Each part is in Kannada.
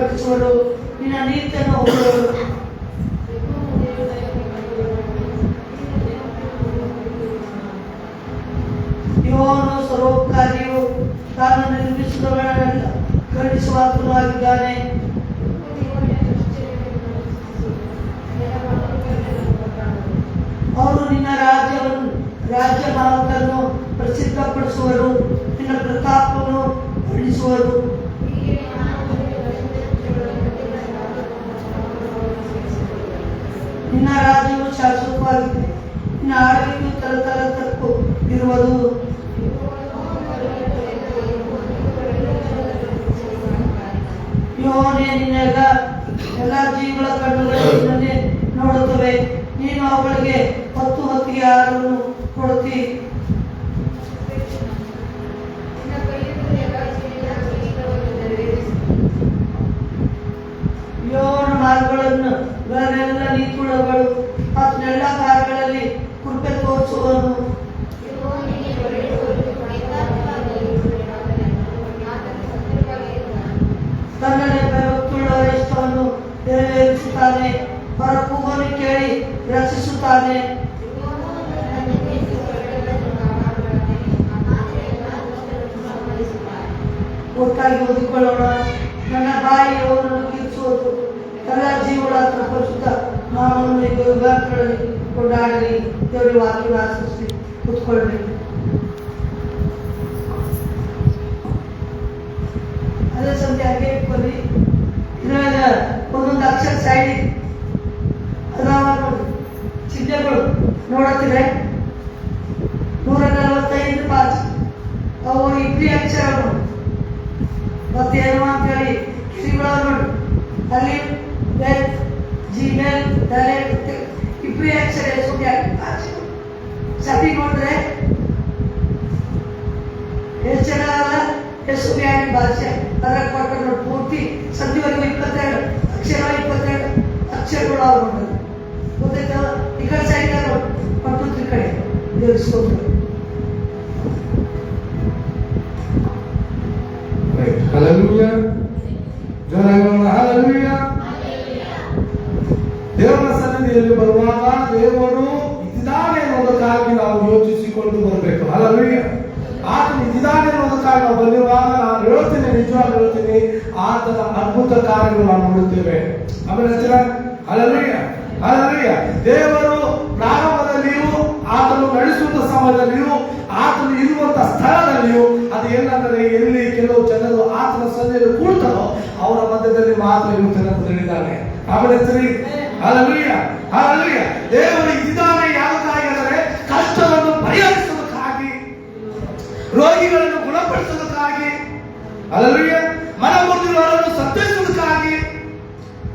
ಪ್ರಕಟಿಸುವರು, ನಿನ್ನ ನೀತಿಯನ್ನು ಹೊಗಳುವರು. ಯೆಹೋವನು ಸರ್ವೋಪಕಾರಿಯು, ತಾನು ನಿರ್ಮಿಸಿದವರನ್ನೆಲ್ಲ ಕರುಣಿಸುವಾತನಾಗಿದ್ದಾನೆ. ಅವರು ನಿನ್ನ ರಾಜ್ಯ ಮಾರ್ಗವನ್ನು ಪ್ರಸಿದ್ಧಪಡಿಸುವರು, ನಿನ್ನ ಪ್ರತಾಪವನ್ನು ವರ್ಣಿಸುವರು. ನಿನ್ನ ರಾಜ್ಯವು ಶಾಶ್ವತವಾಗಿದೆ, ನಿನ್ನ ಆಳ್ವಿಕೆಯು ತರತರಕ್ಕೂ ಇರುವುದು. ಯೆಹೋವನೇ, ನಿನ್ನ ಎಲ್ಲ ಜೀವಿಗಳ ಕಣ್ಣುಗಳು ನಿನ್ನನ್ನೇ ನೋಡುತ್ತವೆ. ನೀನು ಅವುಗಳಿಗೆ ಹೊತ್ತಿಗೆ ಆಹಾರವನ್ನು ಕೊಡುತ್ತಿ. ಯೆಹೋವನ ಮಾರ್ಗಗಳೆಲ್ಲ ನೀತಿಯುಳ್ಳವುಗಳು, ಆತನ ಎಲ್ಲ ಕಾರ್ಯಗಳಲ್ಲಿ ಕೃಪೆ ತೋರಿಸುವನು. ತನ್ನಲ್ಲಿ ಭಯಭಕ್ತಿಯುಳ್ಳವರ ಇಷ್ಟವನ್ನು ನೆರವೇರಿಸುತ್ತಾನೆ, ಅವರ ಕೂಗನ್ನು ಕೇಳಿ ರಕ್ಷಿಸುತ್ತಾನೆ. ಒಟ್ಟಾಗಿ ಓದಿಕೊಳ್ಳೋಣ. ನನ್ನ ಬಾಯಿ ಅವರನ್ನು ಕೀರ್ತಿಸುವುದು, ಎಲ್ಲ ಜೀವಗಳ ಪರಿಶುದ್ಧ ನಾಮವನ್ನು ಯುಗಾಂತಗಳಲ್ಲಿ ಕೊಂಡಾಡಲಿ. ದೇವರ ವಾಕ್ಯವನ್ನು ಆಶಿಸಿ ಕೂತ್ಕೊಳ್ಳಿ. ಅದೇ ಸಂತೆ ಹಾಗೆ ಇಟ್ಕೊಳ್ಳಿ. ಇದ್ರಾಗ ಒಂದೊಂದು ಅಕ್ಷರ ಸೈಡ್ ಅದಾವ ನೋಡಿ, ಚಿಹ್ನೆಗಳು ನೋಡುತ್ತೀರ. 145 ಪಾಸ್ ಅವು ಇಬ್ರಿ ಅಕ್ಷರಗಳು. ಮತ್ತೇನು ಅಂತೇಳಿ ಶ್ರೀಗಳು ನೋಡಿ, ಅಲ್ಲಿ ಜಿಮೇಲ್ ಡೈರೆಕ್ಟ್ ಇಬ್ರಿ ಅಕ್ಷರ ಸತಿ ನೋಡಿದ್ರೆ ಎಷ್ಟು ಚೆನ್ನಾಗಲ್ಲ. ಹೆಸುಬ್ಯಾನಿ ಭಾಷೆ ಅದರ ಕೊಟ್ಟ ನೋಡಿ, ಪೂರ್ತಿ ಸಂಧಿವರೆಗೂ 22 ಅಕ್ಷರಗಳು ಅವ್ರು ನೋಡ್ತಾರೆ. ಗೊತ್ತಾಯ್ತು? ಈ ಕಡೆ ಸೈಡ್ ನೋಡಿ, ಪಟ್ಟುತ್ರಿ ಕಡೆ ದೇವರಿಸ್ಕೊಂಡು. Hallelujah, ಜೋರಾಗೋಣ hallelujah. ದೇವರ ಸನ್ನಿಧಿಯಲ್ಲಿ ಬರುವಾಗ ದೇವರು ಇದ್ದಾನೆ ಅನ್ನೋದಕ್ಕಾಗಿ ನಾವು ಯೋಚಿಸಿಕೊಂಡು ಬರಬೇಕು. ಹಲ್ಲೆಲೂಯಾ. ಆತನು ಇದ್ದಾನೆ ಅನ್ನೋದಕ್ಕಾಗಿ ನಾವು ಬಂದಿರುವಾಗ ನಾನು ಹೇಳ್ತೀನಿ, ನಿಜವಾಗಿ ಹೇಳ್ತೀನಿ, ಆತನ ಅದ್ಭುತ ಕಾರ್ಯಗಳು ನಾವು ನೋಡುತ್ತೇವೆ. ಆಮೇಲೆ ಹಲ್ಲೆಲೂಯಾ, ಹಲ್ಲೆಲೂಯಾ. ದೇವರು ಪ್ರಾರಂಭದಲ್ಲಿಯೂ ಆತನು ನಡೆಸುವಂತ ಸಮಯದಲ್ಲಿಯೂ ಆತನು ಇರುವಂತ ಸ್ಥಳದಲ್ಲಿಯೂ ಅದು ಏನಂದರೆ ಎಲ್ಲಿ ಕೆಲವು ಜನರು ಆತನ ಸನ್ನಿಧಿಯಲ್ಲಿ ಕೂಡ್ತಾರೋ ಅವರ ಮಧ್ಯದಲ್ಲಿ ಮಾತ್ರ ಇರುತ್ತಾನೆ ಅಂತ ಹೇಳಿದ್ದಾನೆ. ಆಮೇಲೆ ಹಲ್ಲೆಲೂಯಾ, ಹಲ್ಲೆಲೂಯಾ. ದೇವರು ಇದ್ದಾನೆ ಯಾವುದಾಗಿ ಅಂದರೆ ಕಷ್ಟವನ್ನು ಪರಿಹರಿಸುವುದಕ್ಕಾಗಿ, ರೋಗಿಗಳನ್ನು ಗುಣಪಡಿಸುವುದಕ್ಕಾಗಿ, ಹಲ್ಲೆಲೂಯಾ, ಮನಮುರಿದವರನ್ನು ಸಂತೈಸುವುದಕ್ಕಾಗಿ,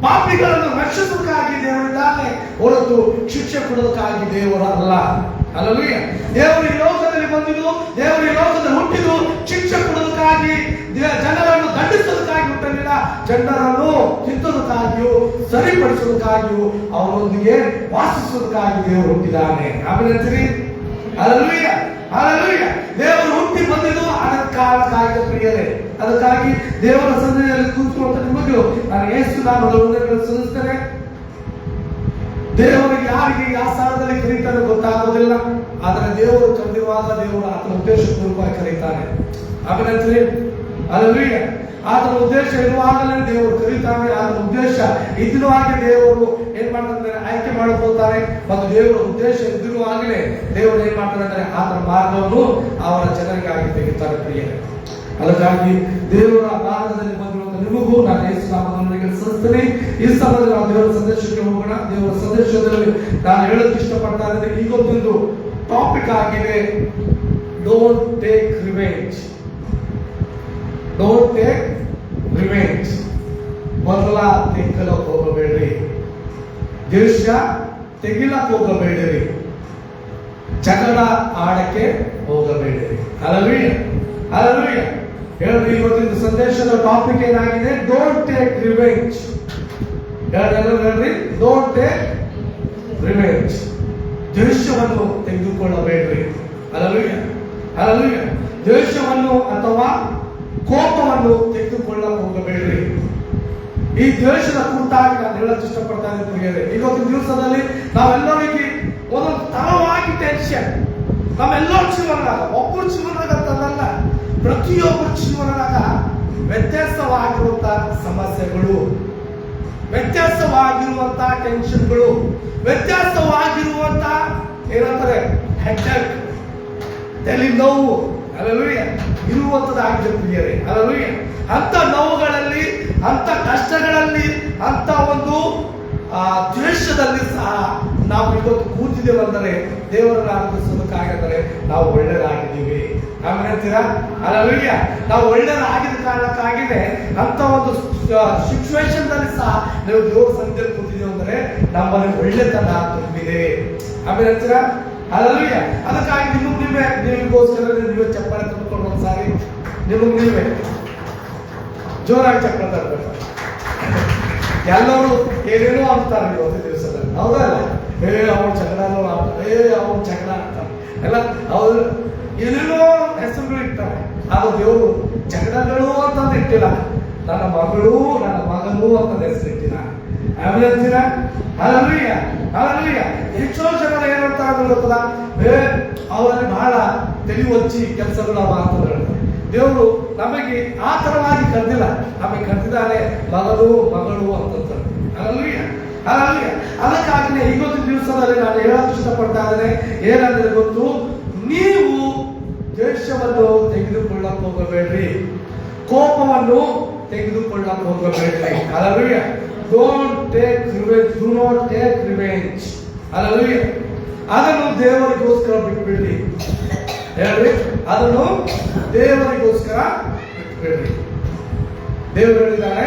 ಪಾಪಿಗಳನ್ನು ರಕ್ಷಿಸುವುದಕ್ಕಾಗಿ ದೇವರಿದ್ದಾನೆ ಹೊರತು ಶಿಕ್ಷೆ ಕೊಡುವುದಕ್ಕಾಗಿ ದೇವರು ಅಲ್ಲ. ಹಲ್ಲೆಲೂಯಾ. ದೇವರು ಈ ಲೋಕದಲ್ಲಿ ಬಂದಿದ್ದು, ದೇವರು ಈ ಲೋಕದಲ್ಲಿ ಹುಟ್ಟಿದ್ದು ಶಿಕ್ಷೆ ಕೊಡುವುದಕ್ಕಾಗಿ, ಜನರನ್ನು ದಂಡಿಸುವುದಕ್ಕಾಗಿ ಹುಟ್ಟಲಿಲ್ಲ, ಜನರನ್ನು ತಿದ್ದುವುದಕ್ಕಾಗಿಯೂ ಸರಿಪಡಿಸುವುದಕ್ಕಾಗಿಯೂ ಅವರೊಂದಿಗೆ ವಾಸಿಸುವುದಕ್ಕಾಗಿ ದೇವರು ಹುಟ್ಟಿದ್ದಾನೆ. ಆಮೇಲೆ ಹಲ್ಲೆಲೂಯಾ, ಹಲ್ಲೆಲೂಯಾ. ದೇವರು ಹುಟ್ಟಿ ಬಂದಿದ್ದು ಅದಕ್ಕೆ ಕಾರಣಕ್ಕಾಗಿ ಪ್ರಿಯರೇ. ಅದಕ್ಕಾಗಿ ದೇವರ ಸನ್ನಿಧಿಯಲ್ಲಿ ಕೂತ್ಕೊಳ್ಳುವಂತ ನಿಮಗೂ ನಾನು ಯೇಸು ನಾಮದಲ್ಲಿ ಸಲ್ಲಿಸ್ತೇನೆ. ದೇವರಿಗೆ ಯಾರಿಗೆ ಯಾವ ಸ್ಥಳದಲ್ಲಿ ಕರೀತಾನೆ ಗೊತ್ತಾಗೋದಿಲ್ಲ, ಆದರೆ ದೇವರು ಕಂಡಿರುವಾಗ ದೇವರು ಆತನ ಉದ್ದೇಶಪೂರ್ವಕವಾಗಿ ಕರೀತಾನೆ. ಆಮೇಲೆ ಹಲ್ಲೆಲೂಯಾ. ಆತನ ಉದ್ದೇಶ ಇರುವಾಗಲೇ ದೇವರು ಕರೀತಾನೆ. ಆತನ ಉದ್ದೇಶ ಇದ್ದಿರುವಾಗಲೇ ದೇವರು ಏನ್ ಮಾಡ್ತಾರೆ, ಆಯ್ಕೆ ಮಾಡಿಕೊಳ್ತಾರೆ. ಮತ್ತು ದೇವರ ಉದ್ದೇಶ ಇದ್ದಿರುವಾಗಲೇ ದೇವರು ಏನ್ ಮಾಡ್ತಾರೆ ಅಂದರೆ ಆತನ ಮಾರ್ಗವನ್ನು ಅವರ ಜನರಿಗಾಗಿ ತೆಗಿತಾರೆ ಪ್ರಿಯರೇ. ಅದಕ್ಕಾಗಿ ದೇವರ ಮಾರ್ಗದಲ್ಲಿ ಬಂದಿರುವಂತ ನಿಮಗೂ ನಾನು ಯೇಸು ನಾಮದಲ್ಲಿ ಸಲ್ಲಿಸ್ತೇನೆ. ಈ ಸಮಯದಲ್ಲಿ ನಾವು ದೇವರ ಸಂದೇಶಕ್ಕೆ ಹೋಗೋಣ. ದೇವರ ಸಂದೇಶದಲ್ಲಿ ನಾನು ಹೇಳೋಕೆ ಇಷ್ಟಪಡ್ತಾ ಇದ್ದೇನೆ. ಈಗೊಂದು ಟಾಪಿಕ್ ಆಗಿದೆ, don't take revenge. Don't take revenge. ಮೊದಲ ತೆಕ್ಕಲಕ್ಕೆ ಹೋಗಬೇಡ್ರಿ, ದೇಶ ತೆಗಿಲಕ್ಕೆ ಹೋಗಬೇಡಿರಿ, ಜಗಳ ಆಡಕ್ಕೆ ಹೋಗಬೇಡಿರಿ. Hallelujah, hallelujah. ಹೇಳ್ರಿ, ಇವತ್ತಿನ ಸಂದೇಶದ ಟಾಪಿಕ್ ಏನಾಗಿದೆ? Don't take revenge. ಹೇಳ್ರಿ, ಡೋಂಟ್ ಟೇಕ್ ರಿವೆಂಜ್. ದ್ವೇಷವನ್ನು ತೆಗೆದುಕೊಳ್ಳಬೇಡ್ರಿ. Hallelujah, hallelujah. ದ್ವೇಷವನ್ನು ಅಥವಾ ಕೋಪವನ್ನು ತೆಗೆದುಕೊಳ್ಳ ಹೋಗಬೇಡ್ರಿ. ಈ ದ್ವೇಷದ ಕುರಿತಾಗಿ ನಾನು ಹೇಳಕ್ ಇಷ್ಟಪಡ್ತಾ ಇದ್ದೀನಿ ಪ್ರಿಯರೇ. ಇವತ್ತಿನ ದಿವಸದಲ್ಲಿ ನಾವೆಲ್ಲರಿಗೆ ಒಂದೊಂದು ತರವಾಗಿ ಟೆನ್ಷನ್ ನಮ್ಮೆಲ್ಲರ ಜೀವನದಾಗ, ಒಬ್ಬರ ಜೀವನದಾಗ ಅಂತಲ್ಲ, ಪ್ರತಿಯೊಬ್ಬರ ಜೀವನದಾಗ ವ್ಯತ್ಯಾಸವಾಗಿರುವಂತ ಸಮಸ್ಯೆಗಳು, ವ್ಯತ್ಯಾಸವಾಗಿರುವಂತ ಟೆನ್ಷನ್ಗಳು, ವ್ಯತ್ಯಾಸವಾಗಿರುವಂತ ಏನಂತಾರೆ ಹೆಡ್ಡೇಕ್, ತಲೆ ನೋವು ಅಲ್ಲೂಯ್ಯ ಇರುವಂತದ್ದಾಗಿದೆ ಪ್ರಿಯರೇ. ಅಲ್ಲೂಯ್ಯ ಅಂತ ನೋವುಗಳಲ್ಲಿ, ಅಂತ ಕಷ್ಟಗಳಲ್ಲಿ, ಅಂತ ಒಂದು ದ್ವೇಷದಲ್ಲಿ ಸಹ ನಾವು ಇವತ್ತು ಕೂತಿದ್ದೇವೆಂದರೆ ದೇವರನ್ನು ಆರಾಧಿಸೋದಕ್ಕಾಗದರೆ ನಾವು ಒಳ್ಳೆಯದಾಗಿದ್ದೀವಿ. ನಾವು ಹೇಳ್ತೀರಾ ಅಲ್ಲೂಯ್ಯ. ನಾವು ಒಳ್ಳೆಯದಾಗಿದ್ದ ಕಾರಣಕ್ಕಾಗಿದೆ ಅಂತ ಒಂದು ಸಿಚುವೇಶನ್ ದಲ್ಲಿ ಸಹ ನೀವು ದೇವರ ಸನ್ನಿಧಿಯಲ್ಲಿ ಕೂತಿದ್ದೀವಿ ಅಂದರೆ ನಮ್ಮಲ್ಲಿ ಒಳ್ಳೆತನ ತುಂಬಿದೆ. ಆಮೇಲೆ ಹೇಳ್ತೀರಾ ಅಲ್ಲೂಯ್ಯ. ಅದಕ್ಕಾಗಿ ನಿಮಗೋಸ್ಕರ ನೀವೇ ಚಪ್ಪಾಳೆ ತಂದುಕೊಂಡು ಒಂದ್ಸಾರಿ ನೀವೇ ಜೋರಾಗಿ ಚಪ್ಪಾಳೆ ತರಬೇಕು. ಎಲ್ಲರೂ ಏನೇನೋ ಅಂತಾರೆ ಇವತ್ತು ದಿವಸದಲ್ಲಿ, ಹೌದಲ್ಲ? ಅವನು ಚಕಡಾನು ಆಗ್ತಾರೆ, ಅವನು ಚಕಡ ಆಗ್ತಾರೆ ಎಲ್ಲ, ಅವ್ರು ಏನೇನೋ ಹೆಸರುಗಳು ಇರ್ತಾರೆ. ಆಗ ದೇವರು ಚಕಡಗಳು ಅಂತಂದು ಇಟ್ಟಿಲ್ಲ, ನನ್ನ ಮಗಳು ನನ್ನ ಮಗನು ಅಂತ ಹೆಸರು ಇಟ್ಟಿಲ್ಲ. ಆಮೇಲೆ ಅಂತೀರ ಅಲ್ಲೂಯ್ಯ ಅಲ್ಲೂಯ್ಯ. ಎಷ್ಟೋ ಜನರು ಏನಂತಾರೆ ಗೊತ್ತದ, ಅವರಲ್ಲಿ ಬಹಳ ತಲೆ ಹೊಚ್ಚಿ ಕೆಲಸಗಳು ಮಾಡ್ತಾರೆ. ದೇವರು ನಮಗೆ ಆ ತರವಾಗಿ ಕರೆದಿಲ್ಲ, ನಮಗೆ ಕರೆದಿದ್ದಾನೆ ಮಗನು ಮಗಳು ಅಂತಂತಾರೆ. ಅಲ್ಲೂಯ್ಯ ಅಲ್ಲೂಯ್ಯ. ಅದಕ್ಕಾಗಿನೇ ಇವತ್ತಿನ ದಿವಸದಲ್ಲಿ ನಾನು ಹೇಳಕ್ ಇಷ್ಟಪಡ್ತಾ ಇದ್ದೇನೆ ಏನಂದ್ರೆ ಗೊತ್ತು, ನೀವು ದ್ವೇಷವನ್ನು ತೆಗೆದುಕೊಳ್ಳಕ್ ಹೋಗಬೇಡ್ರಿ, ಕೋಪವನ್ನು ತೆಗೆದುಕೊಳ್ಳಕ್ ಹೋಗಬೇಡ್ರಿ. Alleluia. Don't take revenge, do not take revenge. Alleluia. ಅದನ್ನು ದೇವರಿಗೋಸ್ಕರ ಬಿಟ್ಬಿಡ್ರಿ. ಹೇಳ್ರಿ, ಅದನ್ನು ದೇವರಿಗೋಸ್ಕರ ಬಿಟ್ಬಿಡ್ರಿ. ದೇವರು ಹೇಳಿದ್ದಾರೆ,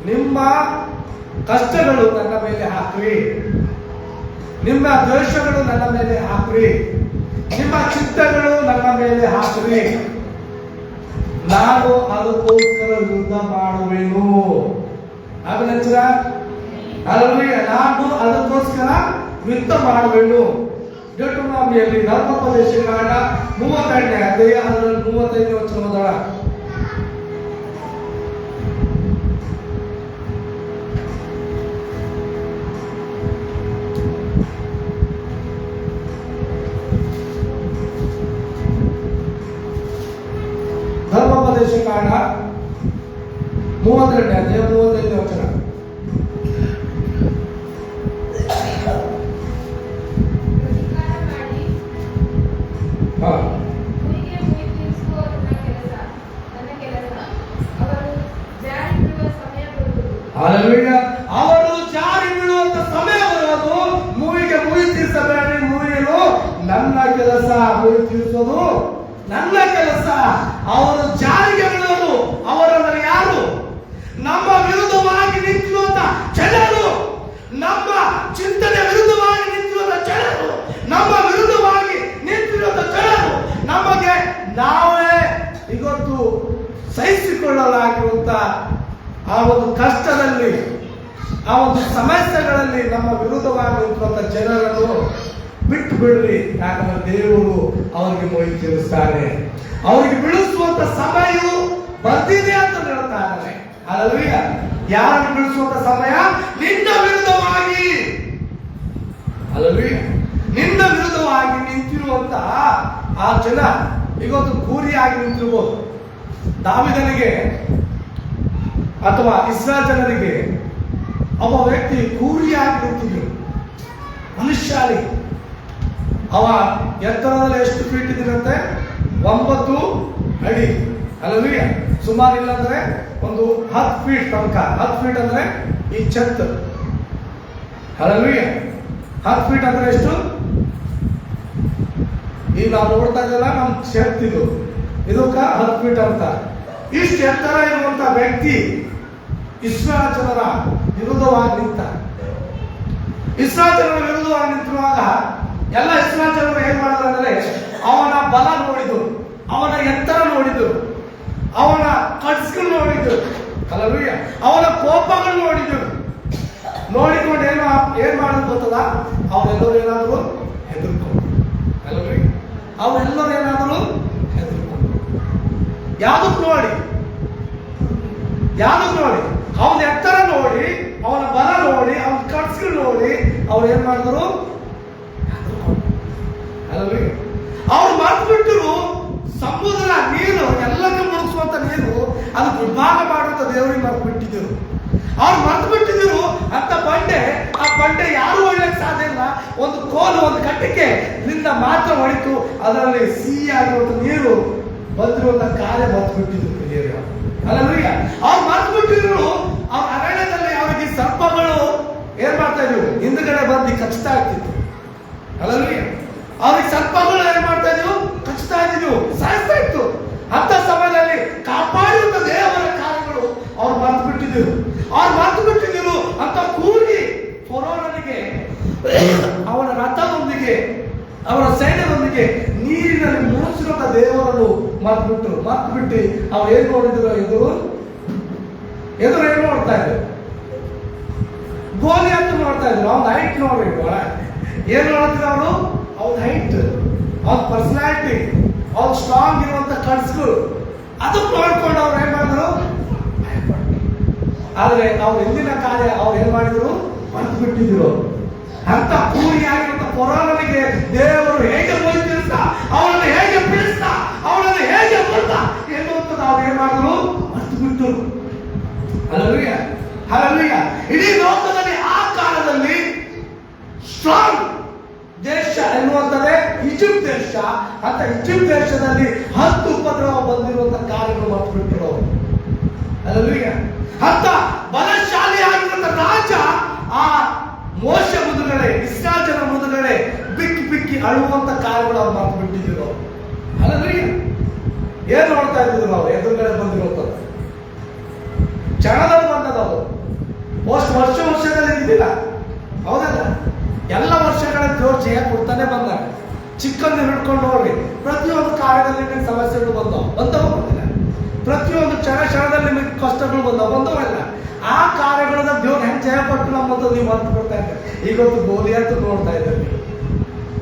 ನಿಮ್ಮ ಕಷ್ಟಗಳು ನನ್ನ ಮೇಲೆ ಹಾಕ್ರಿ, ನಿಮ್ಮ ದ್ವೇಷಗಳು ನನ್ನ ಮೇಲೆ ಹಾಕ್ರಿ, ನಿಮ್ಮ ಚಿಂತೆಗಳು ನನ್ನ ಮೇಲೆ ಹಾಕ್ರಿ, ನಾನು ಅದಕ್ಕೋಸ್ಕರ ಯುದ್ಧ ಮಾಡುವೆನು. ಆಮೇಲೆ ಅಲ್ಲೂಯ್ಯ. ನಾನು ಅದಕ್ಕೋಸ್ಕರ ಯುದ್ಧ ಮಾಡುವೆನು. deuteronomiಯಲ್ಲಿ ಧರ್ಮೋಪದೇಶಕಾಂಡ 32ನೇ ಅಧ್ಯಾಯ 35ನೇ ವಚನದ ಧರ್ಮೋಪದೇಶಕಾಂಡ 32ನೇ ಅಧ್ಯಾಯ 35ನೇ ವಚನ. ಅವರು ಜಾರಿ ಬೀಳುವಂತ ಸಮಯ ಬರುವುದು. ಮೂವಿಗೆ ಮುಯಿ ತೀರಿಸಬೇಡಿ, ಮುಯಿಲು ನನ್ನ ಕೆಲಸ, ಮುಯಿ ತೀರಿಸೋದು ನನ್ನ ಕೆಲಸ. ಅವರು ಜಾರಿಗೆ ಬೀಳುವುದು. ಅವರಂದರೆ ಯಾರು? ನಮ್ಮ ವಿರುದ್ಧವಾಗಿ ನಿಂತಿರುವಂತ ಜನರು, ನಮ್ಮ ಚಿಂತನೆ ವಿರುದ್ಧವಾಗಿ ನಿಂತಿರುವಂತ ಜನರು, ನಮ್ಮ ವಿರುದ್ಧವಾಗಿ ನಿಂತಿರುವಂತ ಜನರು, ನಮಗೆ ನಾವೇ ಇವತ್ತು ಸಹಿಸಿಕೊಳ್ಳಲಾಗಿರುವಂತ ಆ ಒಂದು ಕಷ್ಟದಲ್ಲಿ, ಆ ಒಂದು ಸಮಸ್ಯೆಗಳಲ್ಲಿ ನಮ್ಮ ವಿರುದ್ಧವಾಗಿ ನಿಂತಿರುವಂತ ಜನರನ್ನು ಬಿಟ್ಟು ಬಿಡ್ರಿ. ಯಾಕಂದ್ರೆ ದೇವರು ಅವರಿಗೆ ಮೊಯಿ ತೀರಿಸ್ತಾನೆ, ಅವರಿಗೆ ಬಿಡಿಸುವಂತ ಸಮಯ ಬಂದಿದೆ ಅಂತ ಹೇಳ್ತಾ ಇದ್ದಾರೆ. ಅಲ್ಲೂಯ್ಯ. ಯಾರನ್ನು ಬಿಡಿಸುವಂತ ಸಮಯ? ನಿನ್ನ ವಿರುದ್ಧವಾಗಿ, ಅಲ್ಲೂಯ್ಯ, ನಿನ್ನ ವಿರುದ್ಧವಾಗಿ ನಿಂತಿರುವಂತ ಆ ಜನ ಇವತ್ತು ಕೂರಿಯಾಗಿ ನಿಂತಿರ್ಬೋದು. ದಾವೀದನಿಗೆ ಅಥವಾ ಇಸ್ರಾಯೇಲ್ ಜನರಿಗೆ ಒಬ್ಬ ವ್ಯಕ್ತಿ ಕೂರಿಯಾಗಿ ನಿಂತಿದ್ರು, ಮನುಷ್ಯಾಲಿ. ಅವ ಎತ್ತರದಲ್ಲಿ ಎಷ್ಟು ಫೀಟ್ ಇದ್ರಂತೆ? 9 ಅಡಿ. ಅಲ್ಲೂಯ್ಯ. ಸುಮಾರು ಇಲ್ಲ ಅಂದ್ರೆ ಒಂದು 10 ಫೀಟ್ ತನಕ. 10 ಫೀಟ್ ಅಂದ್ರೆ ಈ ಛತ್. ಅಲ್ಲೂಯ್ಯ. 10 ಫೀಟ್ ಅಂದ್ರೆ ಎಷ್ಟು? ಈಗ ನಾವು ನೋಡ್ತಾ ಇದ್ದಲ್ಲ ನಮ್ಮ ಛತ್, ಇದಕ್ಕ 10 ಫೀಟ್ ಅಂತ. ಇಷ್ಟು ಎತ್ತರ ಇರುವಂತ ವ್ಯಕ್ತಿ ಇಸ್ರಾಯೇಲ್ ಜನರ ವಿರುದ್ಧವಾಗಿ ನಿಂತ. ಇಸ್ರಾಯೇಲ್ ಜನರ ವಿರುದ್ಧವಾಗಿ ನಿಂತಿರುವಾಗ ಎಲ್ಲ ಇಸ್ರಾಯೇಲ್ ಜನರು ಏನ್ ಮಾಡಿದ್ರು ಅಂದ್ರೆ, ಅವನ ಬಲ ನೋಡಿದ್ರು, ಅವನ ಎತ್ತರ ನೋಡಿದ್ರು, ಅವನ ಕಟ್ಸ್ಗಳು ನೋಡಿದ್ರು, ಅಲ್ಲೂಯ್ಯ, ಅವನ ಕೋಪಗಳು ನೋಡಿದ್ರು. ನೋಡಿಕೊಂಡು ಏನ್ ಮಾಡಿದ್ರು ಗೊತ್ತದ? ಅವರೆಲ್ಲರೂ ಏನಾದ್ರು ಹೆದರ್ಕೊಂಡು, ಅಲ್ಲೂಯ್ಯ, ಅವರೆಲ್ಲರೂ ಏನಾದ್ರು ಹೆದರ್ಕೊಂಡು. ಯಾವ್ದಕ್ ನೋಡಿ ಅವನ ಎತ್ತರ ನೋಡಿ, ಅವನ ಬಲ ನೋಡಿ, ಅವನ ಖರ್ಚುಗಳು ನೋಡಿ ಅವ್ರು ಏನ್ ಮಾಡಿದ್ರು? ಅವ್ರು ಮರ್ತ್ಬಿಟ್ಟರು ಸಮುದ್ರ ನೀರು ಎಲ್ಲದೂ ಮುಳುಗಿಸುವಂತ ನೀರು ಅದು ವಿಭಾಗ ಮಾಡುವಂತ ದೇವರಿಗೆ ಮರ್ತು ಬಿಟ್ಟಿದ್ರು. ಅವ್ರು ಮರ್ತು ಬಿಟ್ಟಿದ್ರು ಅಂತ ಬಂಡೆ. ಆ ಬಂಡೆ ಯಾರು ಹೊಡ್ಲಿಕ್ಕೆ ಸಾಧ್ಯ ಇಲ್ಲ. ಒಂದು ಕೋಲು, ಒಂದು ಕಟ್ಟಿಗೆ ನಿಂದ ಮಾತ್ರ ಹೊಡಿತು. ಅದರಲ್ಲಿ ಸಿಹಿಯಾಗಿರುವಂತ ನೀರು ಬಂದಿರುವಂತ ಕಾರ್ಯ ಮರ್ತು ಬಿಟ್ಟಿದ್ರು. ಅಲ್ಲವೀಗ ಅವ್ರು ಮರ್ತು ಬಿಟ್ಟಿದ್ರು. ಅವ್ರ ಅರಣ್ಯದಲ್ಲಿ ಅವರಿಗೆ ಸರ್ಪಗಳು ಏನ್ ಮಾಡ್ತಾ ಇದ್ರು? ಹಿಂದ್ಗಡೆ ಬಂದು ಕಚ್ತಾ ಇರ್ತಿತ್ತು. ಅಲ್ಲವೀಗ ಅವ್ರಿಗೆ ಸರ್ಪಗಳು ಏನ್ ಮಾಡ್ತಾ ಇದ್ವು? ಕಚ್ತಾ ಇದ್ದಿದ್ವು, ಸಾಯಿಸ್ತಾ ಇತ್ತು. ಅಂತ ಸಮಯದಲ್ಲಿ ಕಾಪಾಡುವಂತ ದೇವರ ಕಾರ್ಯಗಳು ಅವ್ರು ಮರ್ತು ಬಿಟ್ಟಿದ್ರು. ಅವ್ರು ಮರ್ತು ಬಿಟ್ಟಿದ್ರು ಅಂತ ಕೂಗಿ ಫರೋಹನಿಗೆ ಅವನ ರಥದೊಂದಿಗೆ ಅವರ ಸೈನ್ಯದೊಂದಿಗೆ ನೀರಿನಲ್ಲಿ ಮುಳುಗಿಸಿರುವಂತ ದೇವರನ್ನು ಮರ್ತು ಬಿಟ್ಟು ಅವ್ರು ಏನ್ ನೋಡಿದ್ರು? ಎದುರು ಏನ್ ನೋಡ್ತಾ ಇದ್ರು? ಗೋಲಿಯಾತ್ ನೋಡ್ತಾ ಇದ್ರು. ಅವ್ನ ಹೈಟ್ ನೋಡ್ರಿ, ಏನ್ ನೋಡ್ತಿದ್ರು ಅವರು? ಅವ್ನ ಹೈಟ್, ಅವ್ನ ಪರ್ಸನಾಲಿಟಿ, ಅವ್ನ ಸ್ಟ್ರಾಂಗ್ ಇರುವಂತ ಕಟ್ಸ್ಗಳು, ಅದಕ್ಕೆ ನೋಡ್ಕೊಂಡು ಅವ್ರು ಏನ್ ಮಾಡಿದ್ರು? ಆದ್ರೆ ಅವ್ರ ಹಿಂದಿನ ಕಾರ್ಯ ಅವ್ರು ಏನ್ ಮಾಡಿದ್ರು? ಮರ್ತು ಬಿಟ್ಟಿದ್ರು. ಅಂತ ಕೂಲಿಯಾಗಿರುವಂತ ಫರೋಹನಿಗೆ ದೇವರು ಹೇಗೆ ಬೋಧಿಸ್ತಾ, ಅವನನ್ನು ಹೇಗೆ ಬಿಡಿಸ್ತಾ, ಅವನನ್ನು ಹೇಗೆ ಕೊಡ್ತಾ ಎನ್ನುವಂಥದ್ದು ಅವ್ರು ಏನ್ ಮಾಡಿದ್ರು? ಮರ್ತು ಬಿಟ್ಟರು. ಹಲ್ಲೆಲೂಯಾ. ಇಡೀ ಲೋಕದಲ್ಲಿ ಆ ಕಾಲದಲ್ಲಿ ಸ್ಟ್ರಾಂಗ್ ದೇಶ ಎನ್ನುವಂಥದ್ದೇ ಈಜಿಪ್ಟ್ ದೇಶ. ಅಂತ ಈಜಿಪ್ಟ್ ದೇಶದಲ್ಲಿ 10 ಉಪದ್ರವ ಬಂದಿರುವಂತ ಕಾರ್ಯಗಳು ಮರ್ತು ಬಿಟ್ಟರು. ಹಲ್ಲೆಲೂಯಾ. ಅಂತ ಬಲಶಾಲಿ ಆಗಿರುವಂತ ರಾಜ ಆ ಮೋಶೆ ಮುಂದುಗಡೆ, ಇಸ್ರಾಯೇಲ್ ಜನ ಮುಂದುಗಡೆ ಬಿಕ್ಕಿ ಅಳುವಂತ ಕಾರ್ಯಗಳು ಅವ್ರು ಮರ್ತು ಬಿಟ್ಟಿದ್ರು. ಹಲ್ಲೆಲೂಯಾ. ಏನ್ ನೋಡ್ತಾ ಇದ್ರು? ನಾವು ಎದುರುಗಡೆ ಬಂದಿರುವಂತದ್ದು ಕ್ಷಣದಲ್ಲಿ ಬಂದದವು. ವರ್ಷದಲ್ಲಿ ಇದ್ದಿಲ್ಲ, ಹೌದಲ್ಲ? ಎಲ್ಲ ವರ್ಷಗಳಲ್ಲಿ ದೇವ್ರು ಜಯ ಕೊಡ್ತಾನೆ ಬಂದ. ಚಿಕ್ಕಂದು ಹಿಡ್ಕೊಂಡು ನೋಡ್ರಿ, ಪ್ರತಿಯೊಂದು ಕಾರ್ಯದಲ್ಲಿ ನಿಮಗೆ ಸಮಸ್ಯೆಗಳು ಬಂದಿಲ್ಲ. ಪ್ರತಿಯೊಂದು ಕ್ಷಣದಲ್ಲಿ ನಿಮಗೆ ಕಷ್ಟಗಳು ಬಂದವಲ್ಲ. ಆ ಕಾರ್ಯಗಳನ್ನ ದೇವ್ರು ಹೆಂಗೆ ಜಯ ಕೊಟ್ಟು ನಮ್ಮದು ನೀವು ಮರ್ತು ಬಿಡ್ತಾ ಇದ್ದಾರೆ. ಇವತ್ತು ಗೋಲಿಯಾತ್ ನೋಡ್ತಾ ಇದ್ದಾರೆ.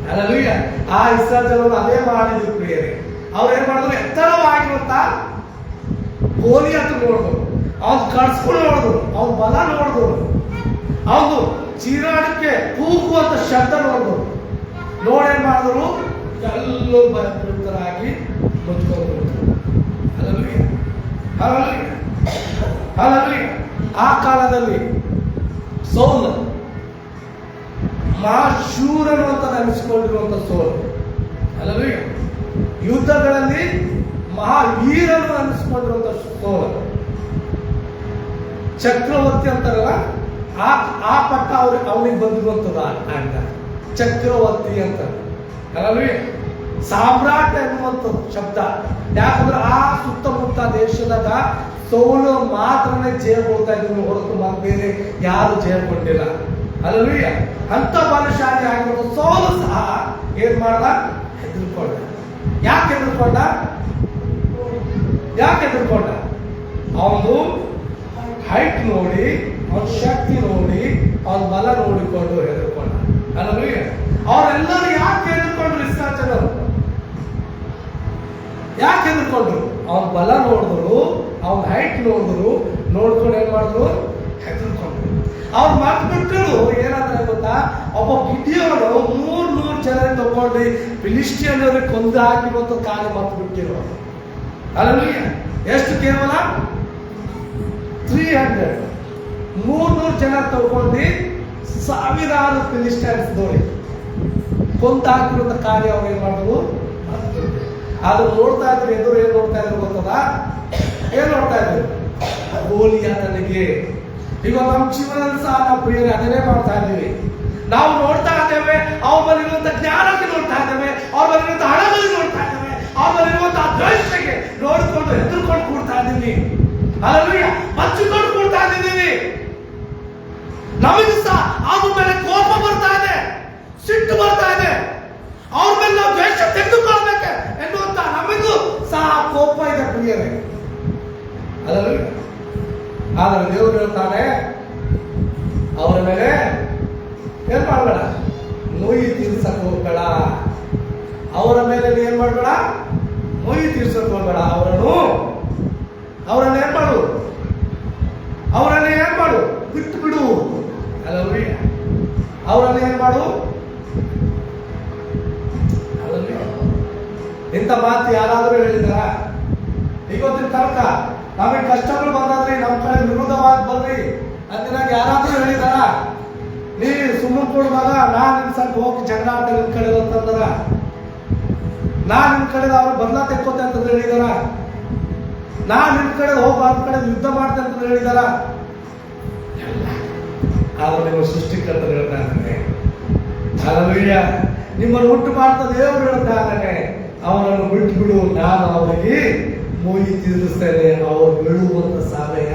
ಹಲ್ಲೆಲೂಯಾ. ಆ ಇಸ್ರಾಯೇಲ್ ಜನರು ಅದೇ ಮಾಡಿದ್ರು ಪ್ರಿಯರೇ. ಅವ್ರು ಏನ್ ಮಾಡಿದ್ರು? ಎತ್ತರವಾಗಿರುವಂತ ಗೋಲಿಯಾತ್ ನೋಡಿದ್ರು, ಅವ್ನ ಕಡ್ಸ್ಕೊಂಡು ನೋಡಿದ್ರು, ಅವ್ನ ಬಲ ನೋಡಿದ್ರು, ಅವನು ಚೀರಾಡಕ್ಕೆ ಕೂಗುವಂತ ಶಬ್ದ ನೋಡಿದ್ರು. ನೋಡೇನ್ ಮಾಡಿದ್ರು? ಎಲ್ಲೋ ಭಯಪೀಡಿತರಾಗಿ ಮುಚ್ಕೊಂಡು. ಆ ಕಾಲದಲ್ಲಿ ಸೌಲ್ ಮಹಾಶೂರನು ಅಂತ ನೆನೆಸಿಕೊಂಡಿರುವಂತ ಸೌಲ್, ಅಲ್ಲವೇ ಯುದ್ಧಗಳಲ್ಲಿ ಮಹಾವೀರನು ಅನಿಸಿಕೊಂಡಿರುವಂತ ಸೌಲ್, ಚಕ್ರವರ್ತಿ ಅಂತಾರಲ್ಲ, ಆ ಪಟ್ಟ ಅವನಿಗೆ ಬಂದಿರುವಂತದ್ದು ಚಕ್ರವರ್ತಿ ಅಂತ. ಅಲ್ಲವೇ ಸಾಮ್ರಾಟ್ ಎನ್ನುವಂಥದ್ದು ಶಬ್ದ. ಯಾಕಂದ್ರೆ ಆ ಸುತ್ತಮುತ್ತ ದೇಶದಾಗ ಸೌಲು ಮಾತ್ರನೇ ಜಯ ಕೊಡ್ತಾ ಇದ್ರು, ಹೊರತು ಬೇರೆ ಯಾರು ಜಯ ಕೊಟ್ಟಿಲ್ಲ. ಅಲ್ಲವೇ ಅಂತ ಬಲಶಾಲಿ ಆಗಿರೋ ಸೌಲು ಸಹ ಏನ್ ಮಾಡ್ದ? ಹೆದರ್ಕೊಂಡ. ಯಾಕೆ ಹೆದರ್ಕೊಂಡ? ಅವನು ಹೈಟ್ ನೋಡಿ, ಅವನ ಶಕ್ತಿ ನೋಡಿ, ಅವನ ಬಲ ನೋಡಿಕೊಂಡು ಹೆದರ್ಕೊಂಡ. ಅಲ್ಲವೇ ಅವರೆಲ್ಲರೂ ಯಾಕೆ ಹೆದರ್ಕೊಂಡ್ರು? ಇಸ್ರಾಯೇಲ್ ಜನರು ಯಾಕೆ ಹೆದರ್ಕೊಂಡ್ರು? ಅವನ ಬಲ ನೋಡಿದ್ರು, ಅವನ ಹೈಟ್ ನೋಡ್ಕೊಂಡು ಏನ್ ಮಾಡಿದ್ರು? ಹೆದರ್ಕೊಂಡ್ರು. ಅವ್ರು ಮರ್ತ್ಬಿಟ್ಟರು. ಏನಂದ್ರೆ ಗೊತ್ತಾ? ಒಬ್ಬ ಗಿಡಿಯೋನು 300 ಜನ ತಗೊಂಡು ಫಿಲಿಸ್ಟಿಯನ್ನರಿಗೆ ಕೊಂದು ಹಾಕಿರುವಂತ ಕಾರ್ಯ ಮರ್ತು ಬಿಟ್ಟಿರೋ. ಅಲ್ಲವೇ ಎಷ್ಟು? ಕೇವಲ 300 ಜನ ತಗೊಂಡು ಸಾವಿರಾರು ಫಿಲಿಸ್ಟೈನ್ಸ್ ಕೊಂದು ಹಾಕಿರುವಂತ ಕಾರ್ಯ ಅವ್ರು ಏನ್ ಮಾಡಿದ್ರು? ಆದ್ರೂ ನೋಡ್ತಾ ಇದ್ರು. ಎದುರು ಏನ್ ನೋಡ್ತಾ ಇದ್ರು ಗೊತ್ತದ? ಏನ್ ನೋಡ್ತಾ ಇದ್ರು? ಗೋಲಿಯಾತನಿಗೆ. ಈಗ ನಮ್ಮ ಜೀವನದಲ್ಲಿ ಸಹ ನಾವು ಪ್ರಿಯರೇ ಅದನ್ನೇ ಮಾಡ್ತಾ ಇದ್ದೀವಿ. ನಾವು ನೋಡ್ತಾ ಇದ್ದೇವೆ, ಅವ್ರ ಬಲ್ಲಿರುವಂತ ಜ್ಞಾನಕ್ಕೆ ನೋಡ್ತಾ ಇದ್ದೇವೆ, ಅವ್ರ ಬಲ್ಲಿರುವಂತ ಹಣದಲ್ಲಿ ನೋಡ್ತಾ ಇದ್ದೇವೆ, ಅವ್ರ ಬಲ್ಲಿರುವಂತ ದ್ವೇಷಕ್ಕೆ ನೋಡಿಕೊಂಡು ಹೆದರ್ಕೊಂಡು ಕೂಡ್ತಾ ಇದ್ದೀವಿ. ಹಲ್ಲೆಲೂಯಾ. ಮಚ್ಚಿಕೊಂಡು ಕೂಡ್ತಾ ಇದ್ದೀವಿ. ನಮಗೂ ಸಹ ಅವ್ರ ಮೇಲೆ ಕೋಪ ಬರ್ತಾ ಇದೆ, ಸಿಟ್ಟು ಬರ್ತಾ ಇದೆ. ಅವ್ರ ಮೇಲೆ ನಾವು ದ್ವೇಷ ತೆಗೆದುಕೊಳ್ಬೇಕು ಎನ್ನುವಂತ ನಮಗೂ ಸಹ ಕೋಪ ಇದೆ ಪ್ರಿಯರೇ. ಹಲ್ಲೆಲೂಯಾ. ಆದರೆ ದೇವರು ಹೇಳ್ತಾನೆ, ಅವರ ಮೇಲೆ ಏನ್ ಮಾಡಬೇಡ, ಮೊಯ್ಯಿ ತೀರ್ಸಕ್ ಹೋಗ್ಬೇಡ. ಅವರ ಮೇಲೆ ಏನ್ ಮಾಡಬೇಡ, ಮೊಯ್ಯಿ ತೀರ್ಸಕ್ ಹೋಗ್ಬೇಡ. ಅವರನ್ನು ಏನ್ ಮಾಡು, ಅವರನ್ನು ಮಾಡು. ಇಂಥ ಮಾತು ಯಾರಾದರೂ ಹೇಳಿದಾರ? ಇವತ್ತಿನ ತನಕ ನಮಗೆ ಕಷ್ಟಗಳು ಬಂದಾದ್ರಿ ನಮ್ಮ ಕಡೆ ವಿರೋಧವಾಗಿ ಬರ್ರಿ ಅಂದಿನಾಗ ಯಾರಾದ್ರೂ ಹೇಳಿದಾರ? ನೀ ಸುಮ್ಮನೆ ಕೊಡುವಾಗ ನಾನ್ ನಿನ್ ಸ್ವಲ್ಪ ಹೋಗಿ ಜಗಳ ಆಟ ನಿನ್ ಕಡೆ ಅಂತಂದ್ರ, ನಾನ್ ನಿನ್ ಕಡೆ ಅವ್ರು ಬದಲಾ ತೆಕ್ಕೋತೆ ಅಂತ ಹೇಳಿದಾರ? ನಾನ್ ನಿನ್ ಕಡೆ ಹೋಗಿ ಅವ್ರ ಕಡೆ ಯುದ್ಧ ಮಾಡ್ತೆ ಅಂತ ಹೇಳಿದಾರ? ಆದ್ರೆ ನಿಮ್ಮ ಸೃಷ್ಟಿಕರ್ತ ಹೇಳ್ತಾನೆ, ಹಲ್ಲೆಲೂಯಾ, ನಿಮ್ಮನ್ನು ಹುಟ್ಟು ಮಾಡ್ತಾ ದೇವರು ಹೇಳ್ತಾನೆ, ಅವರನ್ನು ಬಿಟ್ಟು ಬಿಡು, ನಾನು ಅವರಿಗೆ ಮೊಯ್ಯಿ ತೀರಿಸ್ತೇನೆ, ಅವರು ಬೀಳುವಂತ ಸಮಯ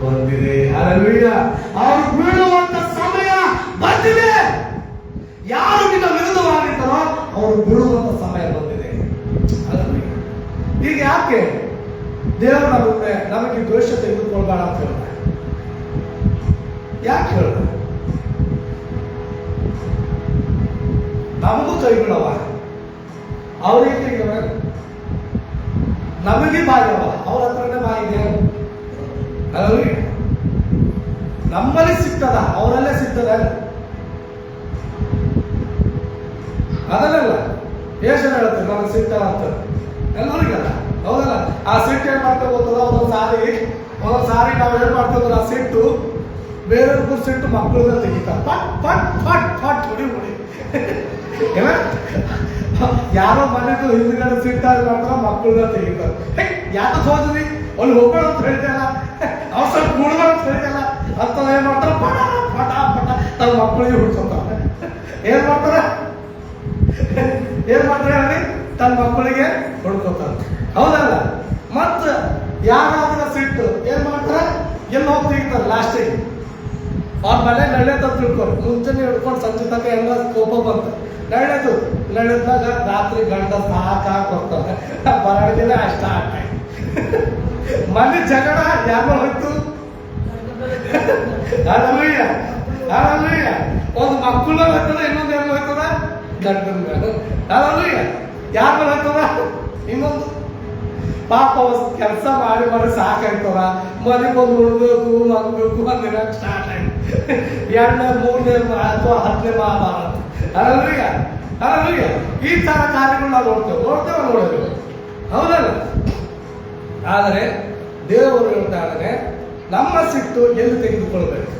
ಬಂದಿದೆ. ಹಲ್ಲೆಲೂಯಾ, ಅವರು ಬೀಳುವಂತ ಸಮಯ ಬಂದಿದೆ. ಯಾರು ನಿನ್ನ ವಿರುದ್ಧವಾಗಿರ್ತಾರೋ ಅವರು ಬೀಳುವಂತ ಸಮಯ ಬಂದಿದೆ. ಹಲ್ಲೆಲೂಯಾ. ಈಗ ಯಾಕೆ ದೇವರು ನಮಗೆ ದ್ವೇಷ ತೆಗೆದುಕೊಳ್ಬೇಡ ಅಂತ ಹೇಳ್ತಾರೆ? ಯಾಕೆ ಹೇಳ? ನಮಗೂ ಕೈಗಳವ, ಅವ್ರಿಗೆ ಕೈಗಳವ, ನಮಗೆ ಬಾಯವ, ಅವ್ರ ಹತ್ರನೇ ಬಾಯಿದೆ. ಅಲ್ರಿ, ನಮ್ಮಲ್ಲಿ ಸಿಗ್ತದ, ಅವರಲ್ಲೇ ಸಿಗ್ತದ? ಅದನ್ನೆಲ್ಲ ಏಷನ್ ಹೇಳುತ್ತೆ ನಮಗೆ ಸಿಗ್ತದ ಅಂತ ಎಲ್ಲರಿಗಲ್ಲ, ಹೌದಲ್ಲ? ಆ ಸಿಟ್ಟು ಏನ್ ಮಾಡ್ತಾ ಹೋಗ್ತದ, ಒಂದೊಂದ್ ಸಾರಿ ನಾವು ಏನ್ ಮಾಡ್ತಿದ್ರು, ಆ ಸಿಟ್ಟು ಬೇರೆಯವ್ರಿಗೂ ಸಿಟ್ಟು ಮಕ್ಕಳನ್ನ ತೆಗಿತಾರೆ. ಪಟ್ ಪಟ್ ಪಟ್ ಪಟ್ ಹೊಡಿ ಹೊಡಿ ಏನ, ಯಾರೋ ಮನೆದು ಹಿಂದ್ಗಡೆ ಸಿಟ್ಟಾಗ ಮಾಡ್ತಾರ, ಮಕ್ಕಳನ್ನ ತೆಗಿತಾರೆ. ಯಾಕೆ ಹೋದ್ರಿ ಅಲ್ಲಿ ಹೋಗೋಣ ಅಂತ ಹೇಳಿದೆಲ್ಲ, ಅವ್ರು ಸ್ವಲ್ಪ ಕೂಡೋಣ ಅಂತ ಹೇಳಿದೆಲ್ಲ ಅಂತ ಏನ್ ಮಾಡ್ತಾರ, ಪಟ ಪಟ ಪಟ ತನ್ನ ಮಕ್ಕಳಿಗೆ ಹುಡ್ಕೊತಾರೆ. ಏನ್ ಮಾಡ್ತಾರೆ ಹೇಳಿ, ತನ್ನ ಮಕ್ಕಳಿಗೆ ಹುಡ್ಕೊತಾರೆ, ಹೌದಲ್ಲ? ಮತ್ತ ಯಾರಾದ್ರೂ ಸಿಟ್ಟು ಏನ್ ಮಾಡ್ತಾರ, ಎಲ್ಲಿ ಹೋಗಿ ತೆಗಿತಾರೆ ಲಾಸ್ಟಿಗೆ. ಅವ್ರ ಮನೆ ನಡೆಯತ್ತ ತಿಳ್ಕೊಂಡು ಮುಂಚೆನೆ ಹಿಡ್ಕೊಂಡು ಸಂಜೆ ತನಕ ಎಲ್ಲ ಕೋಪ ಬಂತ, ನಡೆದಾಗ ರಾತ್ರಿ ಗಂಡ ಸಾಕಾಗಿ ಬರ್ತಾರೆ, ಬರಡಿಗೆನೆ ಅಷ್ಟ ಆಟ. ಮನೆ ಜಗಳ ಯಾರೋ ಹೋಯ್ತು, ಹಲ್ಲೆಲೂಯಾ ಹಲ್ಲೆಲೂಯಾ. ಒಂದು ಮಕ್ಕಳ ಹೋಯ್ತದ, ಇನ್ನೊಂದು ಏನು ಹೋಯ್ತದ, ಗಂಡನ ಮೇಲೆ. ಹಲ್ಲೆಲೂಯಾ. ಯಾರ ಮೇಲೆ ಹೋಯ್ತದ, ಇನ್ನೊಂದು. ಪಾಪ ಕೆಲಸ ಮಾಡಿ ಸಾಕಾಯ್ತವ, ಮನೆಗೆ ಬಂದು ಉಳ್ಬೇಕು ಮಗ್ಬೇಕು ಅಂದಿರ ಸ್ಟಾರ್ಟ್ ಆಯ್ತು. 2ನೇ 3ನೇ ಅಥವಾ 10ನೇ ಮಹಾಭಾರತ. Hallelujah hallelujah. ಈ ತರ ಕಾರ್ಯಗಳು ನಾವು ನೋಡ್ತೇವೆ, ಹೌದಲ್ಲ? ಆದರೆ ದೇವರು ಹೇಳ್ತಾರೆ, ನಮ್ಮ ಸಿಟ್ಟು ಎಲ್ಲಿ ತೆಗೆದುಕೊಳ್ಬೇಕು,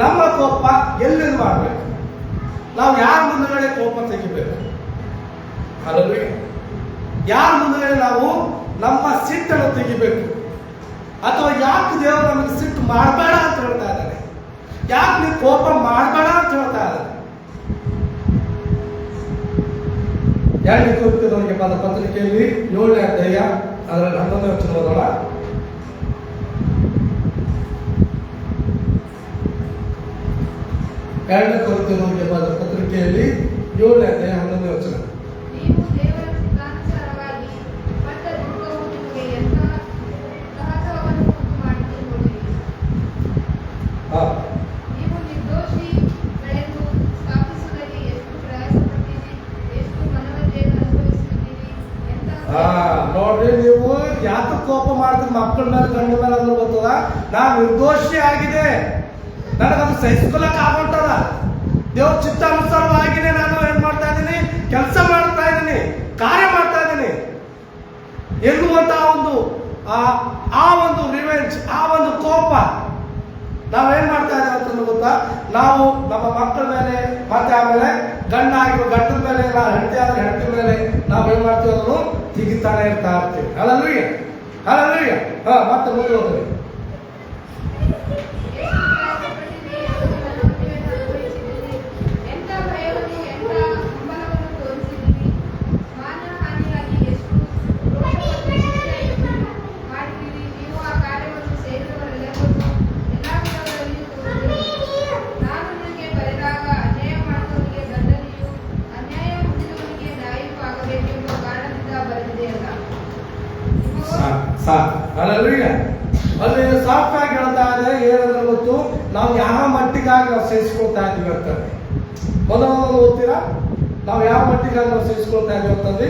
ನಮ್ಮ ಕೋಪ ಎಲ್ಲಿ ಮಾಡಬೇಕು, ನಾವು ಯಾರ ಮುಂದಗಡೆ ಕೋಪ ತೆಗಿಬೇಕು? ಹಲ್ಲೆಲೂಯಾ. ಯಾರ ಮುಂದಗಡೆ ನಾವು ನಮ್ಮ ಸಿಟ್ಟನ್ನು ತೆಗಿಬೇಕು? ಅಥವಾ ಯಾಕೆ ದೇವರು ನಮಗೆ ಸಿಟ್ಟು ಮಾಡಬೇಡ ಅಂತ ಹೇಳ್ತಾ ಇದ್ದಾರೆ? ಯಾಕೆ ನೀವು ಕೋಪ ಮಾಡಬೇಡ ಅಂತ ಹೇಳ್ತಾ ಇದ್ದಾರೆ? 2 ಕೊರಿಂಥದವರಿಗೆ ಬರೆದ ಪತ್ರಿಕೆಯಲ್ಲಿ 7ನೇ ಅಧ್ಯಾಯ ಅದರ 11ನೇ ವಚನ ಓದೋಣ. 2 ಕೊರಿಂಥದವರಿಗೆ ಬರೆದ ಪತ್ರಿಕೆಯಲ್ಲಿ 7ನೇ ಅಧ್ಯಾಯ 11ನೇ ವಚನ. ನೋಡ್ರಿ, ನೀವು ಯಾಕೆ ಕೋಪ ಮಾಡ್ತೀರಿ ಮಕ್ಕಳ ಮೇಲೆ ಗಂಡ ಮೇಲೆ ಅಂದ್ರೆ ಗೊತ್ತದ, ನಾನು ನಿರ್ದೋಷಿ ಆಗಿದೆ, ನನಗದು ಸಹಿಸ್ಕೊಳಕ್ ಆಗೋಂಟದ, ದೇವ್ರ ಚಿತ್ತಾನುಸಾರವಾಗಿನೇ ನಾನು ಏನ್ ಮಾಡ್ತಾ ಇದ್ದೀನಿ, ಕೆಲಸ ಮಾಡ್ತಾ ಇದ್ದೀನಿ, ಕಾರ್ಯ ಮಾಡ್ತಾ ಇದ್ದೀನಿ ಎನ್ನುವಂತ ಆ ಒಂದು ರಿವೆಂಜ್, ಆ ಒಂದು ಕೋಪ ನಾವೇನ್ ಮಾಡ್ತಾ ಇದ್ದೀವಿ ಅಂತ ಗೊತ್ತಾ? ನಾವು ನಮ್ಮ ಮಕ್ಕಳ ಮೇಲೆ, ಮತ್ತೆ ಆಮೇಲೆ ಗಂಡ ಆಗಿರೋ ಗಂಡನ ಮೇಲೆ, ಹೆಂಡತಿ ಆದ್ರೆ ಹೆಂಡತಿ ಮೇಲೆ ನಾವೇನ್ ಮಾಡ್ತೀವಿ, ಅದನ್ನು ತೆಗಿತಾನೆ ಇರ್ತಾ ಇರ್ತೀವಿ. Hallelujah hallelujah. ಮತ್ತೆ ಮುಂದೆ ಹೋಗ್ರಿ. ಹಲ್ಲೆಲೂಯಾ. ಅಲ್ಲಿ ಸಾಫ್ಟ್ ಆಗಿ ಹೇಳ್ತಾ ಇದೆ, ಏನಂದ್ರೆ ಗೊತ್ತು, ನಾವು ಯಾವ ಮಟ್ಟಿಗಾಗಿ ನಾವು ಸಹಿಸ್ಕೊಳ್ತಾ ಇದ್ದೀವಿ ಅಂತಂದ್ರೆ, ಮೊದಲು ಓದ್ತೀರಾ, ನಾವು ಯಾವ ಮಟ್ಟಿಗಾಗಿ ನಾವು ಸಹಿಸ್ಕೊಳ್ತಾ ಇದ್ದೀವಿ ಅಂತಂದ್ರೆ,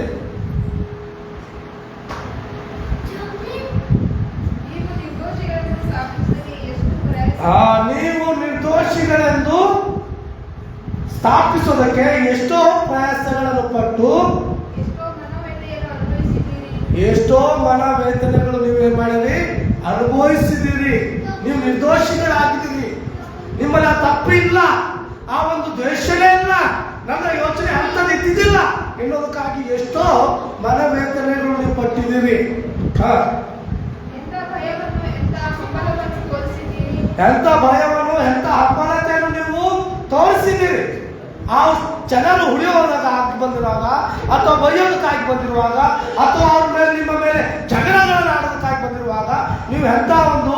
ನೀವು ನಿರ್ದೋಷಿಗಳೆಂದು ಸ್ಥಾಪಿಸೋದಕ್ಕೆ ಎಷ್ಟೋ ಪ್ರಯಾಸಗಳನ್ನು ಪಟ್ಟು ಎಷ್ಟೋ ಮನೋವೇದನೆಗಳು ನೀವೇನ್ ಮಾಡಿರಿ, ಅನುಭವಿಸಿದಿರಿ. ನೀವು ನಿರ್ದೋಷಿಗಳಾಗಿದ್ದೀರಿ. ನಿಮ್ಮಲ್ಲಿ ಆ ತಪ್ಪಿಲ್ಲ, ಆ ಒಂದು ದ್ವೇಷನೇ ಇಲ್ಲ, ನನ್ನ ಯೋಚನೆ ಅಂತದ್ದು ಇದ್ದಿದ್ದಿಲ್ಲ ಎನ್ನುವುದಕ್ಕಾಗಿ ಎಷ್ಟೋ ಮನೋವೇದನೆಗಳು ನೀವು ಪಟ್ಟಿದ್ದೀರಿ. ಎಂತ ಭಯವನ್ನು, ಎಂತ ಹಬ್ಬಲತೆಯನ್ನು ನೀವು ತೋರಿಸಿದ್ದೀರಿ. ಆ ಜನರು ಉಳಿಯೋದಾಗ ಆಗಿ ಬಂದಿರುವಾಗ, ಅಥವಾ ಬೈಯೋದಕ್ಕಾಗಿ ಬಂದಿರುವಾಗ, ಅಥವಾ ಅವ್ರ ಮೇಲೆ ನಿಮ್ಮ ಮೇಲೆ ಜಗಳಗಳನ್ನು ಆಡೋದಕ್ಕಾಗಿ ಬಂದಿರುವಾಗ ನೀವು ಎಂತ ಒಂದು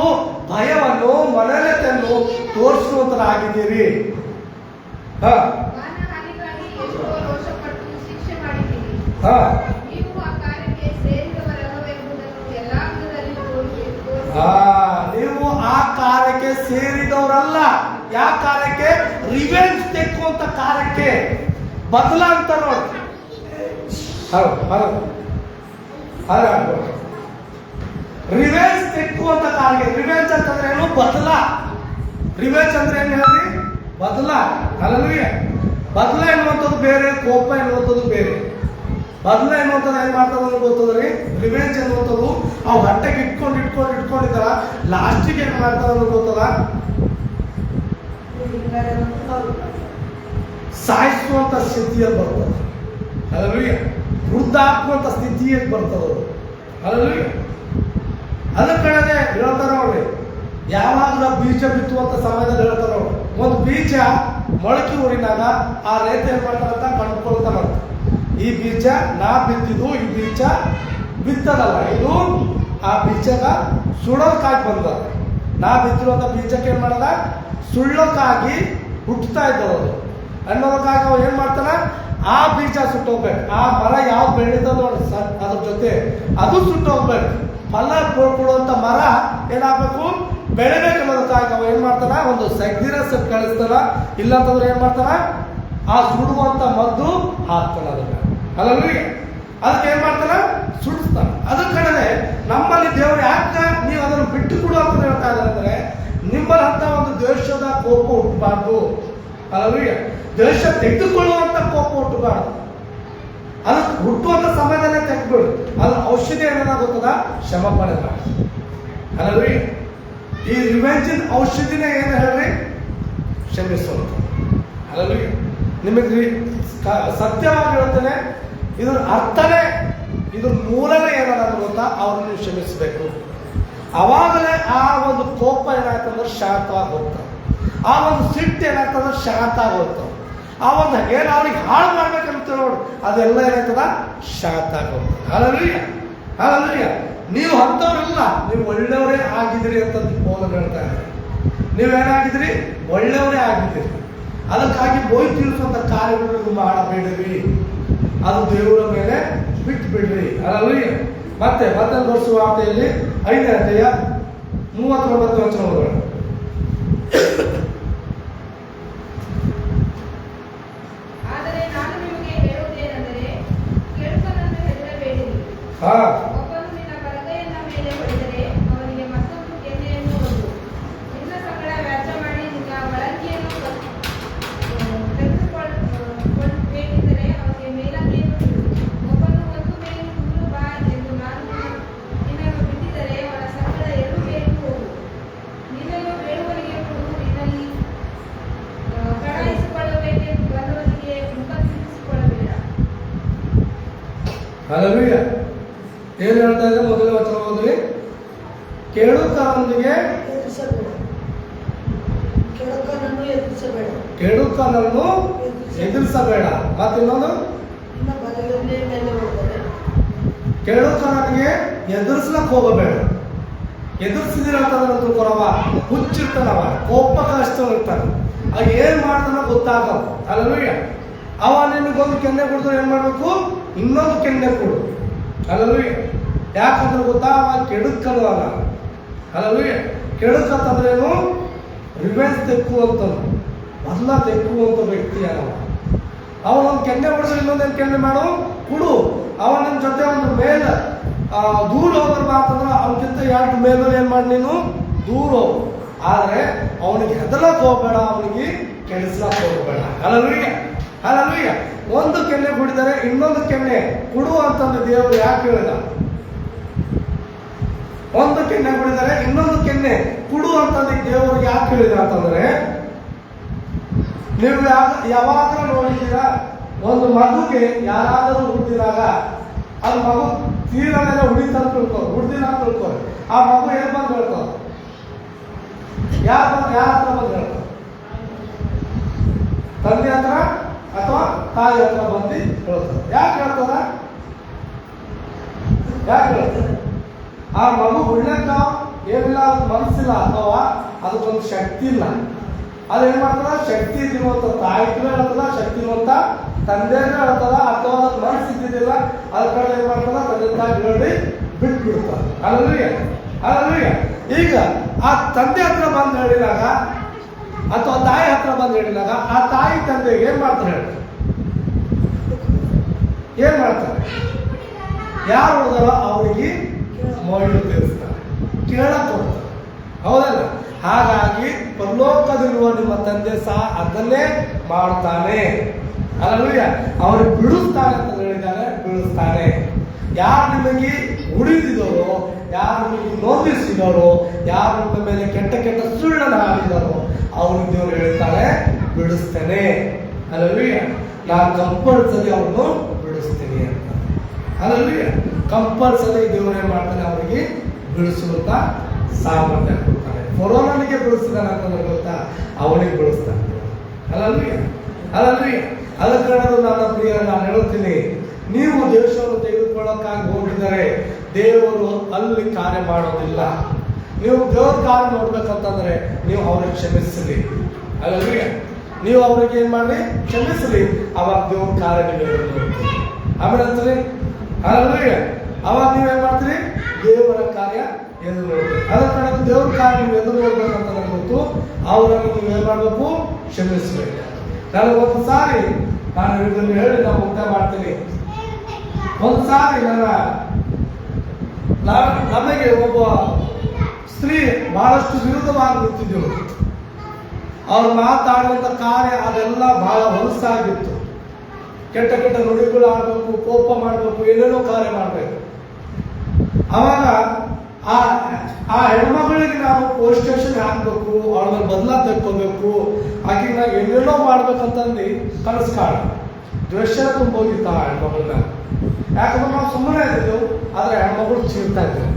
ಭಯವನ್ನು, ಮನೋಲತೆಯನ್ನು ತೋರಿಸುವಂತರಾಗಿದ್ದೀರಿ. ನೀವು ಆ ಕಾರ್ಯಕ್ಕೆ ಸೇರಿದವರಲ್ಲ. ಯಾವ ಕಾರ್ಯಕ್ಕೆ? ರಿವೆಂಜ್ ತೆಕ್ಕುವಂತ ಕಾರ್ಯಕ್ಕೆ. ಬದಲ ಅಂತ ನೋಡಿ. ರಿವೆಂಜ್ ತೆಕ್ಕುವಂತ ಕಾರ್ಯ. ರಿವೆಂಜ್ ಅಂತಂದ್ರೆ ಏನು? ಬದಲ. ರಿವೆಂಜ್ ಅಂದ್ರೆ ಏನು ಹೇಳಿ? ಬದಲ. ಅಲ್ಲವೇ? ಬದಲ ಎನ್ನುವಂಥದ್ದು ಬೇರೆ, ಕೋಪ ಎನ್ನುವಂಥದ್ದು ಬೇರೆ. ಬದಲ ಎನ್ನುವಂಥದ್ದು ಏನ್ ಮಾಡ್ತದ ಗೊತ್ತದ್ರಿ? ರಿವೆಂಜ್ ಎನ್ನುವಂಥದ್ದು ಅವು ಹೊಟ್ಟೆಗೆ ಇಟ್ಕೊಂಡಿದ್ದಾರ, ಲಾಸ್ಟಿಗೆ ಏನ್ ಮಾಡ್ತಾರ ಗೊತ್ತದ? ಸಾಯಿಸುವಂತ ಸ್ಥಿತಿಯಲ್ಲಿ ಬರ್ತದೆ. ಅಲ್ಲವೇ? ವೃದ್ಧಾಕುವಂತ ಸ್ಥಿತಿಯಲ್ಲಿ ಬರ್ತದವರು. ಅಲ್ಲವೇ? ಅದ ಕಡೆಗೆ ಹೇಳ್ತಾರ ನೋಡ್ರಿ, ಯಾವಾಗ ಬೀಜ ಬಿತ್ತುವಂತ ಸಮಯದಲ್ಲಿ ಹೇಳ್ತಾರ ನೋಡ್ರಿ, ಒಂದು ಬೀಜ ಮೊಳಕೆ ಊರಿನಾಗ ಆ ರೈತ ಏನ್ ಮಾಡ್ತಾರಂತ ಕಂಡುಕೊಳ್ತಾರ. ಈ ಬೀಜ ನಾ ಬಿತ್ತಿದ್ದು, ಈ ಬೀಜ ಬಿತ್ತದಲ್ಲ, ಇದು ಆ ಬೀಜಗ ಸುಡೋಕ್ಕಾಗಿ ಬಂದ. ನಾ ಬಿತ್ತಿರುವಂತ ಬೀಜಕ್ಕೆ ಏನ್ ಮಾಡದ? ಸುಳ್ಳೋಕ್ಕಾಗಿ ಹುಟ್ಟುತ್ತಾ ಇದ್ದವರು ಅನ್ನೋದಕ್ಕಾಗಿ ಅವ ಏನ್ ಮಾಡ್ತಾನ? ಆ ಬೀಜ ಸುಟ್ಟೋಗ್ಬೇಕು. ಆ ಮರ ಯಾವ ಬೆಳೀತದ ನೋಡಿ ಅದ್ರ ಜೊತೆ ಅದು ಸುಟ್ಟೋಗ್ಬೇಕು. ಫಲ ಕೊಡುವಂತ ಮರ ಏನಾಗಬೇಕು? ಬೆಳಿಬೇಕು ಅನ್ನೋದಕ್ಕಾಗಿ ಅವ ಏನ್ ಮಾಡ್ತಾನ? ಒಂದು ಸಗ್ದಿರಸ ಕಳಿಸ್ತಾನ. ಇಲ್ಲ ಅಂತಂದ್ರೆ ಏನ್ ಮಾಡ್ತಾನ? ಆ ಸುಡುವಂತ ಮದ್ದು ಹಾಕ್ತಾನ ಅದನ್ನ. ಅಲ್ಲವೇ? ಅದಕ್ಕೆ ಏನ್ ಮಾಡ್ತಾನ? ಸುಡಿಸ್ತಾನ. ಅದ್ರ ಕಡೆ ನಮ್ಮಲ್ಲಿ ದೇವರು ಯಾಕೆ ನೀವು ಅದನ್ನು ಬಿಟ್ಟು ಕೊಡು ಅಂತ ಹೇಳ್ತಾ ಇದ್ದಾರೆ ಅಂದ್ರೆ, ನಿಮ್ಮಲ್ಲಿ ಅಂತ ಒಂದು ದ್ವೇಷದ ಕೋಪ ಹುಟ್ಟಬಾರ್ದು. ಅಲ್ಲವೇ? ದ್ವೇಷ ತೆಗೆದುಕೊಳ್ಳುವಂತ ಕೋಪ ಹುಟ್ಟಬಾರ್ದು. ಅದು ಹುಟ್ಟುವಂತ ಸಮಯದಲ್ಲೇ ತೆಗೆದುಬಿಡು. ಅದ್ರ ಔಷಧಿ ಏನಾಗುತ್ತದ? ಶ್ರಮ ಪಡಬಾರ್ದು. ಅಲ್ಲವೇ? ಈ ರಿವೆಂಜಿನ ಔಷಧಿನೇ ಏನು ಹೇಳ್ರಿ? ಕ್ಷಮಿಸುವಂತ. ಅಲ್ಲವೇ? ನಿಮಗೆ ಸತ್ಯವಾಗಿ ಹೇಳ್ತೇನೆ, ಇದ್ರ ಅರ್ಥನೇ, ಇದ್ರ ಮೂಲನೇ ಏನದ ಗೊತ್ತಾ? ಅವ್ರನ್ನ ನೀವು ಕ್ಷಮಿಸಬೇಕು. ಅವಾಗಲೇ ಆ ಒಂದು ಕೋಪ ಏನಾಗ್ತಂದ್ರೆ ಶಾಂತವಾಗಿ ಹೋಗ್ತಾರೆ. ಆ ಒಂದು ಸಿಟ್ಟು ಏನಾಗ್ತಂದ್ರೆ ಶಾಂತ ಆಗಿ ಹೋಗ್ತಾವೆ. ಆ ಒಂದು ಏನು ಅವ್ರಿಗೆ ಹಾಳು ಮಾಡ್ಬೇಕಂತ ನೋಡಿ ಅದೆಲ್ಲ ಏನಾಗ್ತದ? ಶಾಂತ ಆಗಿ ಹೋಗ್ತದೆ. ಅಲ್ಲವೇ? ನೀವು ಅಂಥವ್ರಿಲ್ಲ, ನೀವು ಒಳ್ಳೆಯವರೇ ಆಗಿದ್ದೀರಿ ಅಂತ ಪೌಲರು ಹೇಳ್ತಾ ಇದ್ದಾರೆ. ನೀವೇನಾಗಿದ್ದೀರಿ? ಒಳ್ಳೆಯವರೇ ಆಗಿದ್ದೀರಿ. ಅದಕ್ಕಾಗಿ ಬೋಯ್ ತಿಳಿಸುವಂತ ಕಾರ್ಯಗಳು ಮಾಡಬೇಡ್ರಿ. ಅದು ದೇವರ ಮೇಲೆ ಬಿಟ್ಟು ಬಿಡ್ರಿ. ಅಲ್ಲವೇ? ಮತ್ತೆ ವರ್ಷ ವಾರ್ತೆಯಲ್ಲಿ 5ನೇ ಅಧ್ಯಾಯ 39 ವಚನ ಓದೋಣ. ಆದರೆ ನಾನು ನಿಮಗೆ ಹೇಳುವುದೇನೆಂದರೆ, ಕೆಡುಕನನ್ನು ಹೆದರಬೇಡಿರಿ. ಒಬ್ಬನು ನಿನ್ನ ಬಲಗೈಯ ಮೇಲೆ ಹೊಡೆದರೆ ಅವನಿಗೆ ಮತ್ತೊಂದು ಕೆನ್ನೆಯನ್ನು ಕೊಡು. ನಿನ್ನ ಸಂಗಡ ವ್ಯಾಜ್ಯ ಮಾಡಿ ನಿನ್ನ ಬಳಕೆಯನ್ನು ತೆಗೆದುಕೊಳ್ಳಬೇಕೆಂದರೆ ಅವನಿಗೆ ಮೇಲಂಗಿಯನ್ನು ಕೊಡು. ಒಬ್ಬನು ಒಂದು ಮೇಲು ದೂರು ಬಾ ಎಂದು ನಾನು ನಿನ್ನನ್ನು ಬಿಟ್ಟಿದ್ದರೆ ಅವನ ಸಂಗಡ 2 ಮೇಲು ಹೋಗು. ನಿನ್ನನ್ನು ಬೇಡುವವನಿಗೆ ಕೊಡು, ನಿನ್ನಲ್ಲಿ ಕಡಾಯಿಸಿಕೊಳ್ಳಬೇಕೆಂದು ಬರುವವನಿಗೆ ಮುಖ ತಿರುಗಿಸಿಕೊಳ್ಳಬೇಡ. ಹಲ್ಲೆಲೂಯಾ. ಏನ್ ಹೇಳ್ತಾ ಇದೆ? ಮೊದಲನೇ ವಚನ ಓದ್ರಿ. ಕೆಡುಕನೊಂದಿಗೆ ಕೆಡುಕನನ್ನು ಎದುರಿಸಬೇಡ. ಮತ್ತೆ ಇನ್ನೊಂದು, ಕೆಡುಕನಿಗೆ ಎದುರಿಸ್ಲಕ್ ಹೋಗಬೇಡ. ಎದುರಿಸಿದಿರ ಅಂತಂದ್ರೆ ತಿಳ್ಕೊಳವ, ಹುಚ್ಚಿರ್ತಾನವ, ಕೋಪ ಕಷ್ಟ ಇರ್ತಾನೆ. ಆಗ ಏನ್ ಮಾಡ್ತಾನ ಗೊತ್ತಾಗಲ್ಲ. ಅಲ್ಲವೇ? ಅವ ನಿನಗೊಂದು ಕೆನ್ನೆ ಕೊಡಿದ್ರೆ ಏನ್ ಮಾಡ್ಬೇಕು? ಇನ್ನೊಂದು ಕೆನ್ನೆ ಕೊಡು. ಅಲ್ಲವೇ? ಯಾಕಂದ್ರೆ ಗೊತ್ತಾ? ಅವ ಕೆಡುಕನು ಅಲ್ಲ. ಅಲ್ಲವೇ? ಕೆಡುಕಂತಂದ್ರೇನು? ರಿವೆಂಜ್ ತೆಕ್ಕುವಂಥದ್ದು, ಮೊದಲ ತೆಕ್ಕುವಂಥ ವ್ಯಕ್ತಿ ಅವ. ಅವನೊಂದು ಕೆನ್ನೆ ಹೊಡೆದ್ರೆ ಇನ್ನೊಂದೇನು ಕೆನ್ನೆ ಮಾಡು, ಕೊಡು. ಅವನ ಜೊತೆ ಒಂದು ಮೇಲೆ ದೂರ ಹೋಗೋದು ಅಂತಂದ್ರೆ ಅವನಕ್ಕಿಂತ 2 ಮೇಲೆ ಏನ್ ಮಾಡಿ ನೀನು ದೂರ ಹೋಗು. ಆದರೆ ಅವನಿಗೆ ಹೆದಲಕ್ ಹೋಗಬೇಡ, ಅವನಿಗೆ ಕೆಡಿಸ್ಲಕ್ ಹೋಗಬೇಡ. Hallelujah, hallelujah. ಒಂದು ಕೆನ್ನೆ ಕುಡಿದರೆ ಇನ್ನೊಂದು ಕೆನ್ನೆ ಕುಡು ಅಂತಂದು ದೇವರು ಯಾಕೆ ಹೇಳಿದ? ಒಂದು ಕೆನ್ನೆ ಕುಡಿದರೆ ಇನ್ನೊಂದು ಕೆನ್ನೆ ಕುಡು ಅಂತಂದು ದೇವರು ಯಾಕೆ ಹೇಳಿದ ಅಂತಂದ್ರೆ, ನೀವು ಯಾವಾಗಲೂ ನೋಡಿದ್ದೀರಾ, ಒಂದು ಮಗುಗೆ ಯಾರಾದರೂ ಹುಟ್ಟಿದಾಗ ಅದು ಮಗು ತೀರನೆಲ್ಲ ಹುಡಿತ ತಿಳ್ಕೋರು, ಹುಡ್ದಿನ ತಿಳ್ಕೋರು, ಆ ಮಗು ಏನ್ ಬಂದು ಹೇಳ್ತಾರೆ? ಯಾರ ಹತ್ರ ಬಂದು ಹೇಳ್ತಾರೆ? ತಂದೆ ಹತ್ರ ಅಥವಾ ತಾಯಿ ಹತ್ರ ಬಂದು ಹೇಳ್ತಾರೆ. ಯಾಕೆ ಹೇಳ್ತಾರ? ಯಾಕೆ ಹೇಳ್ತಾರೆ? ಆ ಮಗು ಹುಡ್ಲಕ್ಕ ಏನಿಲ್ಲ, ಮನಸ್ಸಿಲ್ಲ ಅಥವಾ ಅದಕ್ಕೊಂದು ಶಕ್ತಿ ಇಲ್ಲ. ಅದೇನ್ ಮಾಡ್ತದ? ಶಕ್ತಿ ಇರುವಂತ ತಾಯಿಗೂ ಹೇಳ್ತದ, ಶಕ್ತಿ ಇರುವಂತ ತಂದೆಗೂ ಹೇಳ್ತದ, ಅಥವಾ ಅದಕ್ಕೆ ಮನಸ್ಸು ಇದ್ದಿದ್ದಿಲ್ಲ, ಅದ್ರ ಕಡೆ ಏನ್ ಮಾಡ್ತದ? ತಂದೆ ತಾಯಿ ಹೇಳಿ ಬಿಟ್ಟು ಬಿಡ್ತದ. Hallelujah, hallelujah. ಈಗ ಆ ತಂದೆ ಹತ್ರ ಬಂದು ಹೇಳಿದಾಗ ಅಥವಾ ತಾಯಿ ಹತ್ರ ಬಂದು ಹೇಳಿದಾಗ ಆ ತಾಯಿ ತಂದೆಗೆ ಏನ್ ಮಾಡ್ತಾರೆ ಹೇಳಿ? ಏನ್ ಮಾಡ್ತಾರೆ? ಯಾರು ಹೋದಾರೋ ಅವರಿಗೆ ಮೊಯ್ಲು ತೀರಿಸ್ತಾರೆ, ಕೇಳಕ್ ಹೋಗ್ತಾರೆ. ಹೌದಲ್ಲ? ಹಾಗಾಗಿ ಪರಲೋಕದಲ್ಲಿರುವ ನಿಮ್ಮ ತಂದೆ ಸಹ ಅದನ್ನೇ ಮಾಡ್ತಾನೆ. ಹಲ್ಲೆಲೂಯಾ. ಅವ್ರಿಗೆ ಬಿಡಿಸ್ತಾನೆ ಅಂತ ಹೇಳಿದ್ದಾರೆ, ಬಿಡಿಸ್ತಾನೆ. ಯಾರು ನಿಮಗೆ ಉಳಿದಿದರೋ, ಯಾರು ನಿಮಗೆ ನೋಂದಿಸಿದರೋ, ಯಾರು ನಿಮ್ಮ ಮೇಲೆ ಕೆಟ್ಟ ಕೆಟ್ಟ ಸುಳ್ಳನ್ನು ಹಾಕಿದರೋ ಅವ್ರಿಗೆ ದೇವರು ಹೇಳ್ತಾರೆ ಬಿಡಿಸ್ತೇನೆ. ಹಲ್ಲೆಲೂಯಾ. ನಾನು ಕಂಪಲ್ಸರಿ ಅವ್ರನ್ನು ಬಿಡಿಸ್ತೀನಿ ಅಂತ. ಹಲ್ಲೆಲೂಯಾ. ಕಂಪಲ್ಸರಿ ದೇವರು ಏನ್ ಮಾಡ್ತಾನೆ? ಅವರಿಗೆ ಬಿಡಿಸುವಂತ ಸಾಮರ್ಥ್ಯ ಕೊಡ್ತಾನೆ. ಕೊರೋನಾನಿಗೆ ಬಿಡಿಸ್ತಾನೆ ಅಂತಂದ್ರೆ ಗೊತ್ತಾ? ಅವನಿಗೆ ಬಿಡಿಸ್ತಾನೆ. Hallelujah, hallelujah. ಅದ ಕಾರಣ ನನ್ನ ಪ್ರಿಯ, ನಾನು ಹೇಳುತ್ತೀನಿ, ನೀವು ದೇಶವನ್ನು ತೆಗೆದುಕೊಳ್ಳಕ್ಕಾಗಿ ಹೋಗಿದರೆ ದೇವರು ಅಲ್ಲಿ ಕಾರ್ಯ ಮಾಡೋದಿಲ್ಲ. ನೀವು ದೇವ್ರ ಕಾರ್ಯ ನೋಡ್ಬೇಕಂತಂದ್ರೆ ನೀವು ಅವ್ರಿಗೆ ಕ್ಷಮಿಸಲಿ. ಹಲ್ಲೆಲೂಯಾ. ನೀವು ಅವ್ರಿಗೆ ಏನ್ ಮಾಡಿ ಕ್ಷಮಿಸಲಿ, ಅವಾಗ ದೇವ್ರ ಕಾರ್ಯ ನೀವು ನೋಡ್ತೀರಿ. ಆಮೇಲೆ ಅಂತೀರಿ ಹಲ್ಲೆಲೂಯಾ. ಅವಾಗ ನೀವೇನ್ ಮಾಡ್ತೀರಿ? ದೇವರ ಕಾರ್ಯ ಎದುರು ನೋಡ್ತೀರಿ. ಅದರ ಕಾರಣ ದೇವ್ರ ಕಾರ್ಯ ನೀವು ಎದುರು ನೋಡ್ಬೇಕಂತ ನನಗೆ ಗೊತ್ತು. ಅವರನ್ನು ನೀವು ಏನ್ ಮಾಡ್ಬೇಕು? ಕ್ಷಮಿಸ್ಬೇಕು. ನನಗೆ ಒಂದು ಸಾರಿ, ನಾನು ಇದನ್ನು ಹೇಳಿ ನಾನು ಮುಕ್ತ ಮಾಡ್ತೀನಿ. ಒಂದು ಸಾರಿ ನಮಗೆ ಒಬ್ಬ ಸ್ತ್ರೀ ಬಹಳಷ್ಟು ವಿರುದ್ಧವಾಗಿ ನಿಂತಿದ್ದಳು. ಅವ್ರು ಮಾತಾಡುವಂತ ಕಾರ್ಯ ಅದೆಲ್ಲ ಬಹಳ ಹೊಲಸಾಗಿತ್ತು. ಕೆಟ್ಟ ಕೆಟ್ಟ ನುಡಿಗಳು ಆಡ್ಬೇಕು, ಕೋಪ ಮಾಡ್ಬೇಕು, ಏನೇನೋ ಕಾರ್ಯ ಮಾಡ್ಬೇಕು. ಅವಾಗ ಆ ಹೆಣ್ಮಗಳಿಗೆ ನಾವು ಪೋಸ್ಟ್ ಸ್ಟೇಷನ್ ಹಾಕ್ಬೇಕು, ಅವಳನ್ನ ಬದಲಾ ತೆಕ್ಕೋಬೇಕು, ಆಕೆ ನಾವು ಏನೇನೋ ಮಾಡ್ಬೇಕಂತಂದು ಕನಸು ಕಾಣ ದ್ವೇಷ ತುಂಬೋಗಿತ್ತು ಆ ಹೆಣ್ಮಗಳನ್ನ. ಯಾಕಂದ್ರೆ ನಾವು ಸುಮ್ಮನೆ ಇದ್ದಿದ್ದೆವು, ಆದ್ರೆ ಹೆಣ್ಮಗಳು ಚೀರ್ತಾ ಇದ್ದೇವೆ.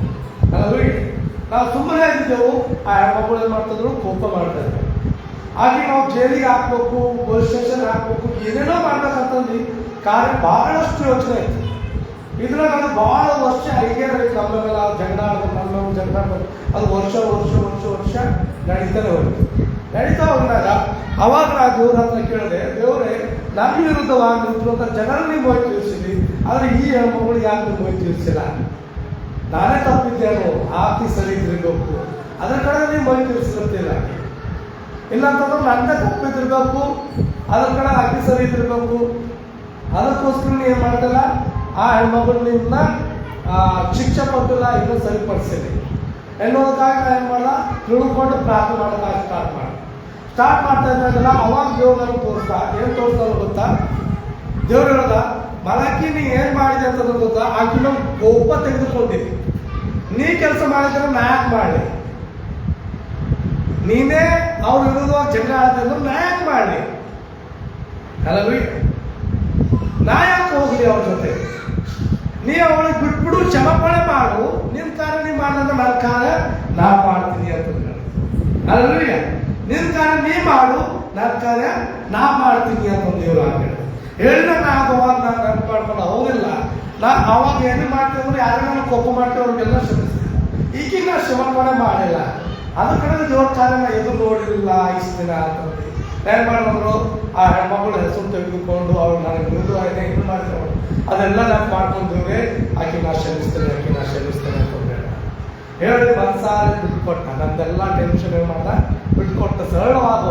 ನಾವು ಸುಮ್ಮನೆ ಇದ್ದಿದ್ದೆವು, ಆ ಹೆಣ್ಮಗಳು ಏನ್ ಮಾಡ್ತಿದ್ರು? ಕೋಪ ಮಾಡ್ತಾ ಇದ್ರು. ಹಾಗೆ ನಾವು ಜೈಲಿಗೆ ಹಾಕ್ಬೇಕು, ಪೊಲೀಸ್ ಸ್ಟೇಷನ್ ಹಾಕ್ಬೇಕು, ಏನೇನೋ ಮಾಡ್ಬೇಕಂತಂದು ಕಾರ್ಯ ಬಹಳಷ್ಟು ಯೋಚನೆ ಇತ್ತು. ಇದ್ರಾಗ ಅದು ಬಹಳ ವರ್ಷ ಹೀಗೆ ನಮ್ಮ ಮೇಲೆ ಜಗಳ ಆಡ್ಬೇಕು, ಜಗಳ ಆಡ್ಬೇಕು, ಅದು ವರ್ಷ ವರ್ಷ ವರ್ಷ ವರ್ಷ ನಡೀತಾನೆ ಹೋಯ್ತು. ನಡೀತಾ ಹೋದಾಗ ಅವಾಗ ನಾ ದೇವ್ರ ಹತ್ರ ಕೇಳಿದೆ, ದೇವರೇ, ನನ್ನ ವಿರುದ್ಧವಾಗಿ ನಿಂತಿರುವಂತ ಜನರು ನೀವು ಹೋಗಿ ತೀರಿಸಿದ್ರಿ, ಆದ್ರೆ ಈ ಹೆಣ್ಮಗಳು ಯಾಕೆ ನೀವು ಹೋಗಿ ತೀರಿಸಿಲ್ಲ? ನಾನೇ ತಪ್ಪಿದ್ದೇನು? ಆಕಿ ಸರಿ ತಿರ್ಬೇಕು, ಅದ್ರ ಕಡೆ ನೀವು ಹೋಗಿ ತೀರಿಸಿರ್ತೀರ. ಇಲ್ಲ ಅಂತಂದ್ರೆ ನನ್ನ ತಪ್ಪಿದಿರ್ಬೇಕು, ಅದ್ರ ಕಡೆ ಆಕಿ ಸರಿ ಇದಿರ್ಬೇಕು. ಅದಕ್ಕೋಸ್ಕರ ನೀವು ಏನ್ ಮಾಡ್ತಿಲ್ಲ, ಆ ಹೆಣ್ಮಗಳು ನಿಮ್ಮನ್ನ ಶಿಕ್ಷೆ ಕೊಟ್ಟಿಲ್ಲ, ಇನ್ನೂ ಸರಿಪಡಿಸಿರಿ ಎನ್ನುವುದಕ್ಕಾಗಿ ಏನ್ ಮಾಡಲ್ಲ, ತಿಳ್ಕೊಂಡು ಪ್ರಾರ್ಥನೆ ಮಾಡೋಕ್ಕಾಗಿ ಸ್ಟಾರ್ಟ್ ಮಾಡ್ತಾ ಇದ್ದಾಗಲ್ಲ, ಅವಾಗ ದೇವ್ರ ತೋರಿಸ್ತಾ. ಏನ್ ತೋರಿಸ್ತಾರ ಗೊತ್ತಾ? ದೇವ್ರು ಹೇಳ್ದ, ಮಲಕಿ ನೀ ಏನ್ ಮಾಡಿದೆ ಅಂತಂದ್ರೆ ಗೊತ್ತಾ? ಆಕಿನ ಕೋಪ ತೆಗೆದುಕೊಂಡಿದ್ದಿ. ನೀ ಕೆಲಸ ಮಾಡಿದ್ರೆ ನಾ ಯಾಕೆ ಮಾಡಲಿ? ನೀನೇ ಅವ್ರ ವಿರುದ್ಧವಾಗಿ ಜಗಳ ಆಡ್ತಿದ್ರು, ನಾ ಯಾಕೆ ಮಾಡಲಿ? ಹಲ್ಲೆಲೂಯಾ. ನಾ ಯಾಕೆ ಹೋಗ್ಲಿ ಅವ್ರ ಜೊತೆ? ನೀ ಅವಳಿಗೆ ಬಿಟ್ಬಿಡು, ಕ್ಷಮಾಪಣೆ ಮಾಡು, ನಿನ್ ಕಾರ್ಯ ನೀ ಮಾಡಿದ್ರೆ ನನ್ನ ಕಾರ್ಯ ನಾ ಮಾಡ್ತೀನಿ ಅಂತಂದ್ರೆ. ಹಲ್ಲೆಲೂಯಾ. ನಿನ್ ಕಾರ್ಯ ನೀ ಮಾಡು, ನನ್ನ ಕಾರ್ಯ ನಾ ಮಾಡ್ತೀನಿ ಅಂತ ದೇವ್ರು ಹೇಳಿದ. ಅವಾಗ ನಾನು ನೆನಪು ಮಾಡ್ಕೊಂಡು ಹೋಗಿಲ್ಲ. ನಾ ಅವಾಗ ಏನು ಮಾಡ್ತೀವಿ ಅಂದ್ರೆ ಯಾರು ನಾನು ಕೋಪ ಮಾಡ್ತೀವಿ ಅವ್ರಿಗೆಲ್ಲ ಕ್ಷಮಿಸ್ತೀನಿ. ಈಗೀಗ ನಾ ಕ್ಷಮಾಪಣೆ ಮಾಡಿಲ್ಲ, ಅದ್ರ ಕಡೆ ದೇವ್ರ ಕಾರ್ಯ ಎದುರು ನೋಡಿರಲಿಲ್ಲ ಇಷ್ಟು ದಿನ ಅಂತಂದು ಏನ್ ಮಾಡಿದ್ರು, ಆ ಹೆಣ್ಮಗಳು ಹೆಸರು ತೆಗೆದುಕೊಂಡು ಅವ್ರು ನನಗೆ ವಿರುದ್ಧವಾಗಿ ಇದು ಮಾಡಿದ್ರು, ಅದೆಲ್ಲ ನಾನು ಮಾಡ್ಕೊಂಡ್ರೆ ಆಕೆ ನಾ ಕ್ಷಮಿಸ್ತೇನೆ, ಆಕೆ ನಾ ಕ್ಷಮಿಸ್ತೇನೆ ಅಂತ ಹೇಳಿ ಮನಸಾರೆ ಬಿಟ್ಕೊಟ್ಟ. ನಂದೆಲ್ಲ ಟೆನ್ಷನ್ ಏನ್ ಮಾಡ್ದ, ಬಿಟ್ಕೊಟ್ಟ. ಸರಳವಾದ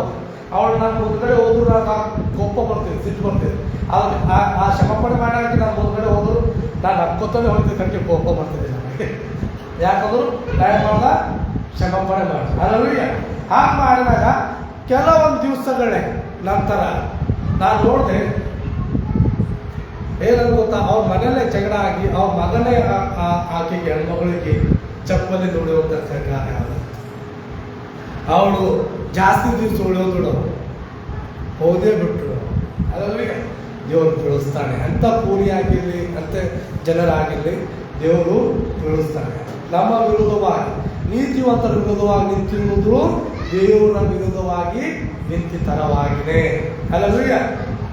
ಅವಳು ನಾನು ಮುಂದ್ಗಡೆ ಹೋದ್ರು ನಾನು ಕೋಪ ಬರ್ತೀನಿ, ಸಿಟ್ಟು ಬರ್ತೀನಿ. ಆ ಕ್ಷಮಾಪಣೆ ಮಾಡಾಕಿ ನಾನು ಮುಂದ್ಗಡೆ ಹೋದ್ರು ನಾನು ಹಕ್ಕೋತಾನೆ ಹೋಗ್ತೀನಿ, ಕಟ್ಟಿ ಕೋಪ ಬರ್ತಿದ್ದೆ ನನಗೆ. ಯಾಕಂದ್ರು ನಾನು ಮಾಡ್ದ ಕ್ಷಮಾಪಣೆ ಮಾಡಿ. ಹಲ್ಲೆಲೂಯಾ. ಹಾಗೆ ಮಾಡಿದಾಗ ಕೆಲವೊಂದು ದಿವಸಗಳೇ ನಂತರ ನಾನು ನೋಡಿದೆ ಏನಂತ ಗೊತ್ತಾ, ಅವ್ರ ಮನೆಯಲ್ಲೇ ಜಗಳ ಆಗಿ ಅವ್ರ ಮಗನೇ ಆಕೆಗೆ ಹೆಣ್ಮಗಳಿಗೆ ಚಪ್ಪಲಿ ದುಡಿಯುವಂತ ಕಾರ್ಯ. ಅವಳು ಜಾಸ್ತಿ ದಿವಸ ಉಳಿಯೋದು ಹೋದೇ ಬಿಟ್ರು. ಅದರಲ್ಲಿ ದೇವರು ತಿಳಿಸ್ತಾನೆ. ಅಂತ ಕೂಲಿ ಆಗಿರಲಿ, ಅಂತ ಜನರಾಗಿರಲಿ, ದೇವರು ತಿಳಿಸ್ತಾನೆ. ನಮ್ಮ ವಿರುದ್ಧವಾಗಿ, ನೀತಿವಂತರ ವಿರುದ್ಧವಾಗಿ ನಿಂತಿರುವುದು ದೇವರ ವಿರುದ್ಧವಾಗಿ ನಿಂತಿತರವಾಗಿದೆ. Hallelujah,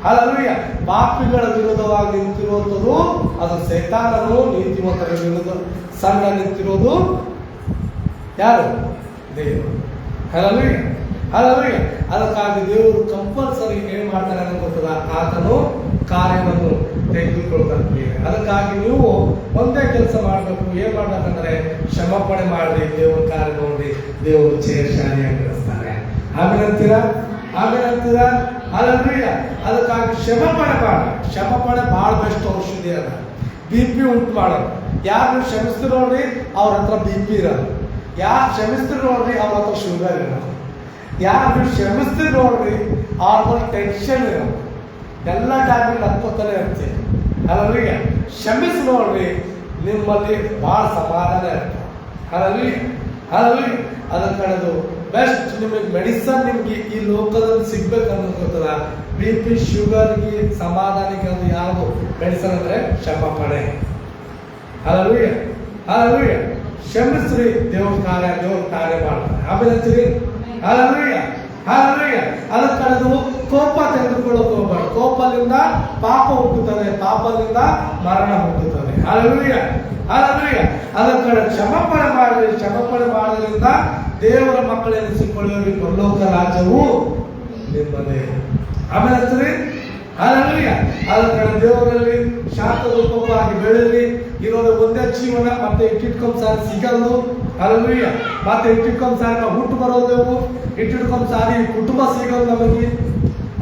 hallelujah. ಪಾಪಿಗಳ ವಿರುದ್ಧವಾಗಿ ನಿಂತಿರುವಂಥದ್ದು ಅದು ಸೈತಾನನು, ನೀತಿವಂತರ ವಿರುದ್ಧ ಸಂಘ ನಿಂತಿರೋದು ಯಾರು? ದೇವರು. Hallelujah, hallelujah. ಅದಕ್ಕಾಗಿ ದೇವರು ಕಂಪಲ್ಸರಿ ಏನ್ ಮಾಡ್ತಾನೆ ಅಂತ ಗೊತ್ತದ, ಆತನು ಕಾರ್ಯವನ್ನು ತೆಗೆದುಕೊಳ್ತಾನೆ. ಅದಕ್ಕಾಗಿ ನೀವು ಒಂದೇ ಕೆಲಸ ಮಾಡಬೇಕು. ಏನ್ ಮಾಡ್ಬೇಕಂದ್ರೆ ಕ್ಷಮಾಪಣೆ ಮಾಡಿ ದೇವರ ಕಾರ್ಯ ನೋಡಿ ದೇವರು ಜಯಶಾಲಿಯಾಗಿ ನಡೆಸ್ತಾರೆ. ಆಮೇಲೆ ಅಂತೀರಾ ಹಲ್ಲೆಲೂಯಾ. ಅದಕ್ಕಾಗಿ ಕ್ಷಮಾಪಣೆ ಮಾಡಿ. ಕ್ಷಮಾಪಣೆ ಬಹಳ ಬೆಸ್ಟ್ ಔಷಧಿ ಅದ. BP ಉಂಟು ಮಾಡೋದು. ಯಾರು ಕ್ಷಮಿಸ್ತೀರ ನೋಡ್ರಿ ಅವ್ರ ಹತ್ರ BP ಇರೋದು. ಯಾರು ಕ್ಷಮಿಸ್ತೀರ ನೋಡ್ರಿ ಅವ್ರ ಹತ್ರ ಶುಗರ್ ಇರೋದು. ಯಾರು ಕ್ಷಮಿಸ್ತೀರ ನೋಡ್ರಿ ಅವ್ರ ಟೆನ್ಷನ್ ಇರೋದು. ಎಲ್ಲ ಟೈಮಿಗೆ ನಕ್ಕೋತಾನೆ ಇರ್ತೀವಿ. ಹಲ್ಲೆಲೂಯಾ. ಕ್ಷಮಿಸಿ ನೋಡ್ರಿ ನಿಮ್ಮಲ್ಲಿ ಬಹಳ ಸಮಾಧಾನ ಇರ್ತದೆ. Hallelujah, hallelujah. ಅದಕ್ಕೆ ಕಳೆದು ಬೆಸ್ಟ್ ನಿಮಗೆ ಮೆಡಿಸನ್ ನಿಮ್ಗೆ ಈ ಲೋಕದಲ್ಲಿ ಸಿಗ್ಬೇಕನ್ನೋದಕ್ಕೋಸ್ಕರ BP, ಶುಗರ್ಗೆ, ಸಮಾಧಾನಕ್ಕೆ ಅದು ಯಾವುದು ಮೆಡಿಸನ್ ಅಂದ್ರೆ ಕ್ಷಮಾಪಣೆ. Hallelujah, hallelujah. ಕ್ಷಮಿಸ್ರಿ, ದೇವ್ರ ಕಾರ್ಯ ಮಾಡ್ತಾರೆ. ಆಮೇಲೆ ಅಂತೀರಿ ಹಲ್ಲೆಲೂಯಾ, ಹಲ್ಲೆಲೂಯಾ. ಅದಕ್ಕೆ ಕಳೆದು ಕೋಪ ತೆಗೆದುಕೊಳ್ಳೋಕೆ ಹೋಗಬಾರ್ದು. ಕೋಪದಿಂದ ಪಾಪ ಹುಟ್ಟುತ್ತದೆ, ಪಾಪದಿಂದ ಮರಣ ಹುಟ್ಟುತ್ತದೆ. Hallelujah, hallelujah. ಅದಕ್ಕೆ ಕ್ಷಮಾಪಣೆ ಮಾಡಿರಿ. ಕ್ಷಮಾಪಣೆ ಮಾಡೋದ್ರಿಂದ ದೇವರ ಮಕ್ಕಳೆನಿಸಿಕೊಳ್ಳುವವರಿಗೆ ಪರಲೋಕ ರಾಜ್ಯವು ನಿಮ್ಮದೇ. ಆಮೇಲೆ ಅಂತೀರಿ ಹಲ್ಲೆಲೂಯಾ. ಅದಕ್ಕೆ ದೇವರಲ್ಲಿ ಶಾಂತ ರೂಪವಾಗಿ ಬೆಳೆಯಲಿ. ಇರೋದು ಒಂದೇ ಜೀವನ, ಮತ್ತೆ ಇಟ್ಟಿಟ್ಕೊಂಡ್ ಸಾರಿ ಸಿಗಲ್ದು. ಹಲ್ಲೆಲೂಯಾ. ಮತ್ತೆ ಇಟ್ಟಿಟ್ಕೊಂಡ್ ಸಾರಿ ನಾವು ಹುಟ್ಟು ಬರೋದೆವು, ಇಟ್ಟಿಟ್ಕೊಂಡ್ ಸಾರಿ ಕುಟುಂಬ ಸಿಗೋದು ನಮಗೆ.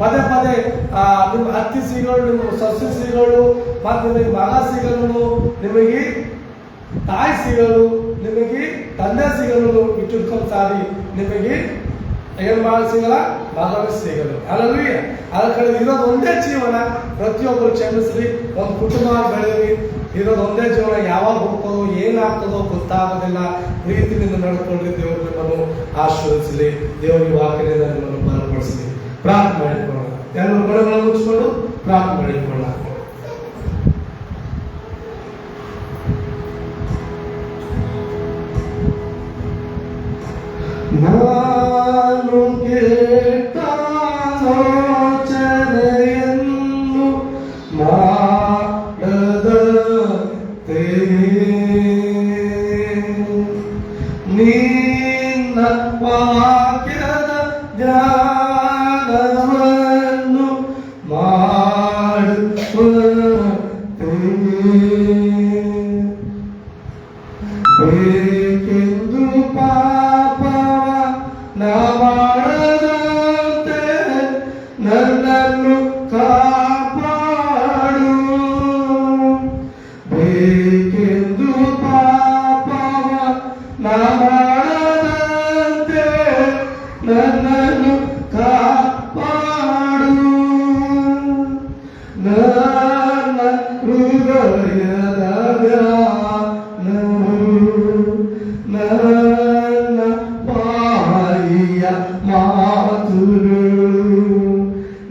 ಪದೇ ಪದೇ ನಿಮ್ಮ ಅತ್ತಿ ಸಿಗೋಳು, ನಿಮ್ಮ ಸೊಸೆ ಸಿಗೋಳು, ಮತ್ತೆ ನಿಮಗೆ ಮಗ ಸಿಗಲು, ನಿಮಗೆ ತಾಯಿ ಸಿಗಲು, ನಿಮಗೆ ತಂದೆ ಸಿಗಲು, ಇಟ್ಟಿಟ್ಕೊಂಡ್ ಸಾರಿ ನಿಮಗೆ ಏನ್ ಮಾಡಿ ಸಿಗಲ್ಲ, ಮಗಳು ಸಿಗಲು. ಹಲ್ಲೆಲೂಯಾ. ಅದ್ರ ಕಡೆ ಇರೋದು ಒಂದೇ ಜೀವನ. ಪ್ರತಿಯೊಬ್ಬರು ಕ್ಷಮಿಸ್ರಿ, ಒಂದು ಕುಟುಂಬ ಬೆಳೆಯಿರಿ. ಇರೋದು ಒಂದೇ ಜೀವನ. ಯಾವಾಗ ಹೋಗ್ತದೋ ಏನಾಗ್ತದೋ ಗೊತ್ತಾಗೋದಿಲ್ಲ. ಪ್ರೀತಿಯಿಂದ ನಡ್ಕೊಂಡ್ರಿ. ದೇವರು ನಿಮ್ಮನ್ನು ಆಶೀರ್ವದಿಸಲಿ. ದೇವರಿಗೆ ವಾಕ್ಯದಿಂದ ನಿಮ್ಮನ್ನು ಬಲಪಡಿಸಲಿ. ಪ್ರಾರ್ಥನೆ ಮಾಡಿಕೊಳ್ಳೋಣ. ಎಲ್ಲರೂ ಕಡೆಗಳನ್ನು ಮುಚ್ಚಿಕೊಂಡು ಪ್ರಾರ್ಥನೆ ಮಾಡಿಕೊಳ್ಳೋಣ. ನಾನು ಕೇಟ ಯೋಚನೆಯನ್ನು ಮಾಡದಂತೆ ನಿನ್ನ ವಾಕ್ಯದ ಧ್ಯಾನವನ್ನು ಮಾಡುವಂತೆ ಬೇಕೆಂದು ಮಾಡದಂತೆ ನನ್ನನ್ನು ಕಾಪಾಡು. ಬೇಕೆಂದು ಪಾಪವ ಮಾಡದಂತೆ ನನ್ನನ್ನು ಕಾಪಾಡು. ನನ್ನ ಹೃದಯದ ನನ್ನ ಬಾಯಿಯ ಮಾತುಗಳು